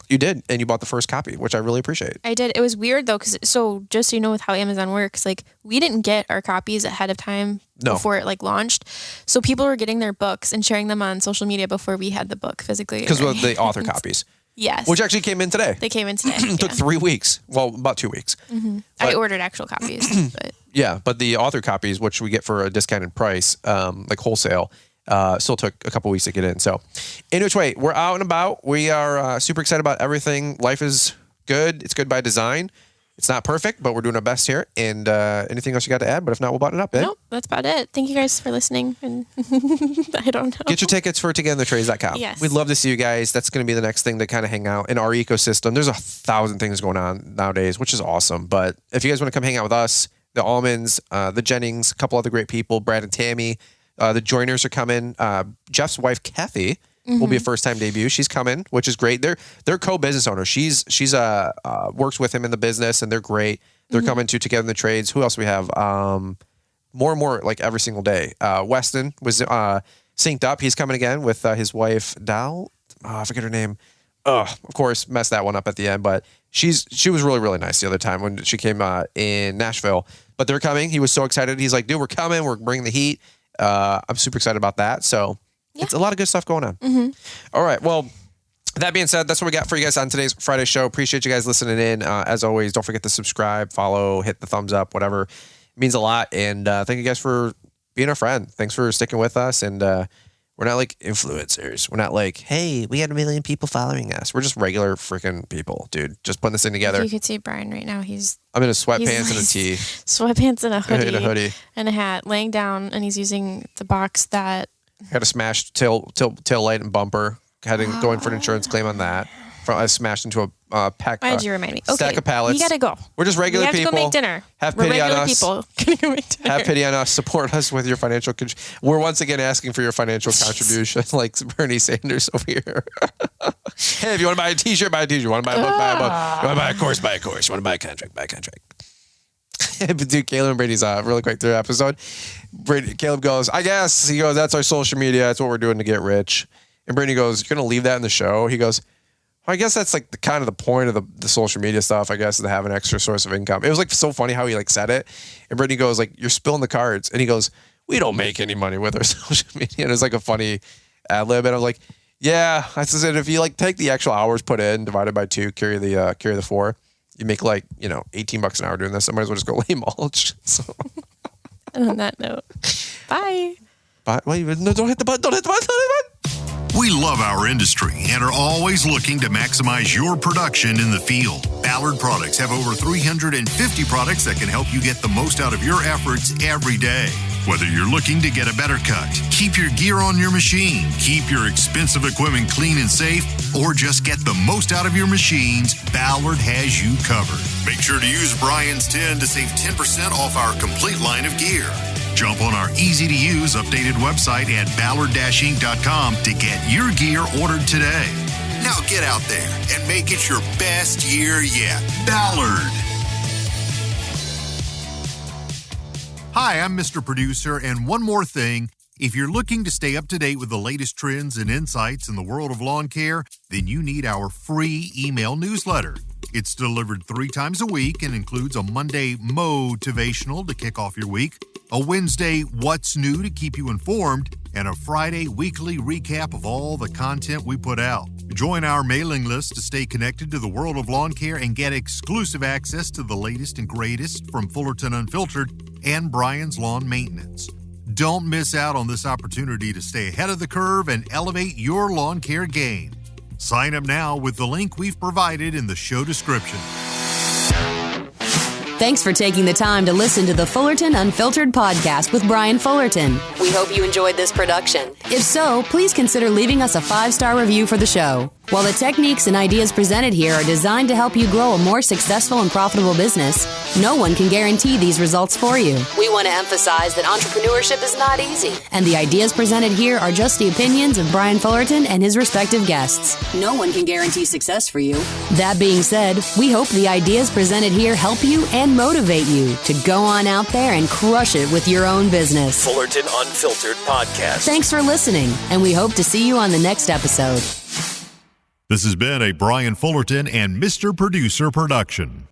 You did, and you bought the first copy, which I really appreciate. I did. It was weird though, because just so you know, with how Amazon works, like we didn't get our copies ahead of time before it like launched. So people were getting their books and sharing them on social media before we had the book physically. Because of the author copies. Yes. Which actually came in today. They came in today. It took 3 weeks. Well, about 2 weeks. Mm-hmm. I ordered actual copies. But. Yeah, but the author copies, which we get for a discounted price, like wholesale, still took a couple weeks to get in. So, in which way, we're out and about. We are super excited about everything. Life is good. It's good by design. It's not perfect, but we're doing our best here. And anything else you got to add? But if not, we'll button it up, eh? Nope, that's about it. Thank you guys for listening. And I don't know. Get your tickets for togethertrades.com. Yes. We'd love to see you guys. That's going to be the next thing to kind of hang out in our ecosystem. There's 1,000 things going on nowadays, which is awesome. But if you guys want to come hang out with us, the Almonds, the Jennings, a couple other great people, Brad and Tammy, the Joiners are coming. Jeff's wife, Kathy, will be a first-time debut. She's coming, which is great. They're co-business owners. She's works with him in the business, and they're great. They're coming to Together in the Trades. Who else we have? More and more, like every single day. Weston was synced up. He's coming again with his wife, Dal. I forget her name. Of course, messed that one up at the end, but she was really, really nice the other time when she came in Nashville. But they're coming. He was so excited. He's like, dude, we're coming. We're bringing the heat. I'm super excited about that. So it's a lot of good stuff going on. Mm-hmm. All right. Well, that being said, that's what we got for you guys on today's Friday show. Appreciate you guys listening in. As always, don't forget to subscribe, follow, hit the thumbs up, whatever. It means a lot. And thank you guys for being our friend. Thanks for sticking with us. And we're not like influencers. We're not like, hey, we had 1 million people following us. We're just regular freaking people, dude. Just putting this thing together. You could see Brian right now. I'm in a sweatpants and a tee. Sweatpants and a hoodie. And a hat, laying down, and he's using the box that had a smashed tail light and bumper. Had to go in for an insurance claim on that. I smashed into a pack. Why did you remind me? Stack of pallets. You gotta go. We're just regular people. We have to go make dinner. Have pity on us. People. Gonna go make dinner. Have pity on us. Support us with your financial. We're once again asking for your financial contribution, like Bernie Sanders over here. Hey, if you want to buy a T-shirt, buy a T-shirt. You want to buy a book, buy a book. You want to buy a course, buy a course. You want to buy a contract, buy a contract. But dude, Caleb and Brady's really quick through episode. Caleb goes, I guess. He goes, that's our social media. That's what we're doing to get rich. And Brady goes, you're going to leave that in the show? He goes, well, I guess that's like the kind of the point of the social media stuff, I guess, is to have an extra source of income. It was like so funny how he like said it. And Brittany goes like, you're spilling the cards. And he goes, we don't make any money with our social media. And it was like a funny ad lib. And I was like, yeah, I said, if you like take the actual hours put in, divided by 2, carry the 4, you make like, $18 an hour doing this. I might as well just go lay mulch. So. And on that note, bye. Bye. Wait, no, don't hit the button. Don't hit the button. Don't hit the button. We love our industry and are always looking to maximize your production in the field. Ballard Products have over 350 products that can help you get the most out of your efforts every day. Whether you're looking to get a better cut, keep your gear on your machine, keep your expensive equipment clean and safe, or just get the most out of your machines, Ballard has you covered. Make sure to use Brian's 10 to save 10% off our complete line of gear. Jump on our easy-to-use updated website at ballard-inc.com to get your gear ordered today. Now get out there and make it your best year yet. Ballard. Hi, I'm Mr. Producer, and one more thing. If you're looking to stay up to date with the latest trends and insights in the world of lawn care, then you need our free email newsletter. It's delivered 3 times a week and includes a Monday motivational to kick off your week, a Wednesday what's new to keep you informed, and a Friday weekly recap of all the content we put out. Join our mailing list to stay connected to the world of lawn care and get exclusive access to the latest and greatest from Fullerton Unfiltered and Brian's Lawn Maintenance. Don't miss out on this opportunity to stay ahead of the curve and elevate your lawn care game. Sign up now with the link we've provided in the show description. Thanks for taking the time to listen to the Fullerton Unfiltered podcast with Brian Fullerton. We hope you enjoyed this production. If so, please consider leaving us a 5-star review for the show. While the techniques and ideas presented here are designed to help you grow a more successful and profitable business, no one can guarantee these results for you. We want to emphasize that entrepreneurship is not easy, and the ideas presented here are just the opinions of Brian Fullerton and his respective guests. No one can guarantee success for you. That being said, we hope the ideas presented here help you and motivate you to go on out there and crush it with your own business. Fullerton Unfiltered Podcast. Thanks for listening, and we hope to see you on the next episode. This has been a Brian Fullerton and Mr. Producer production.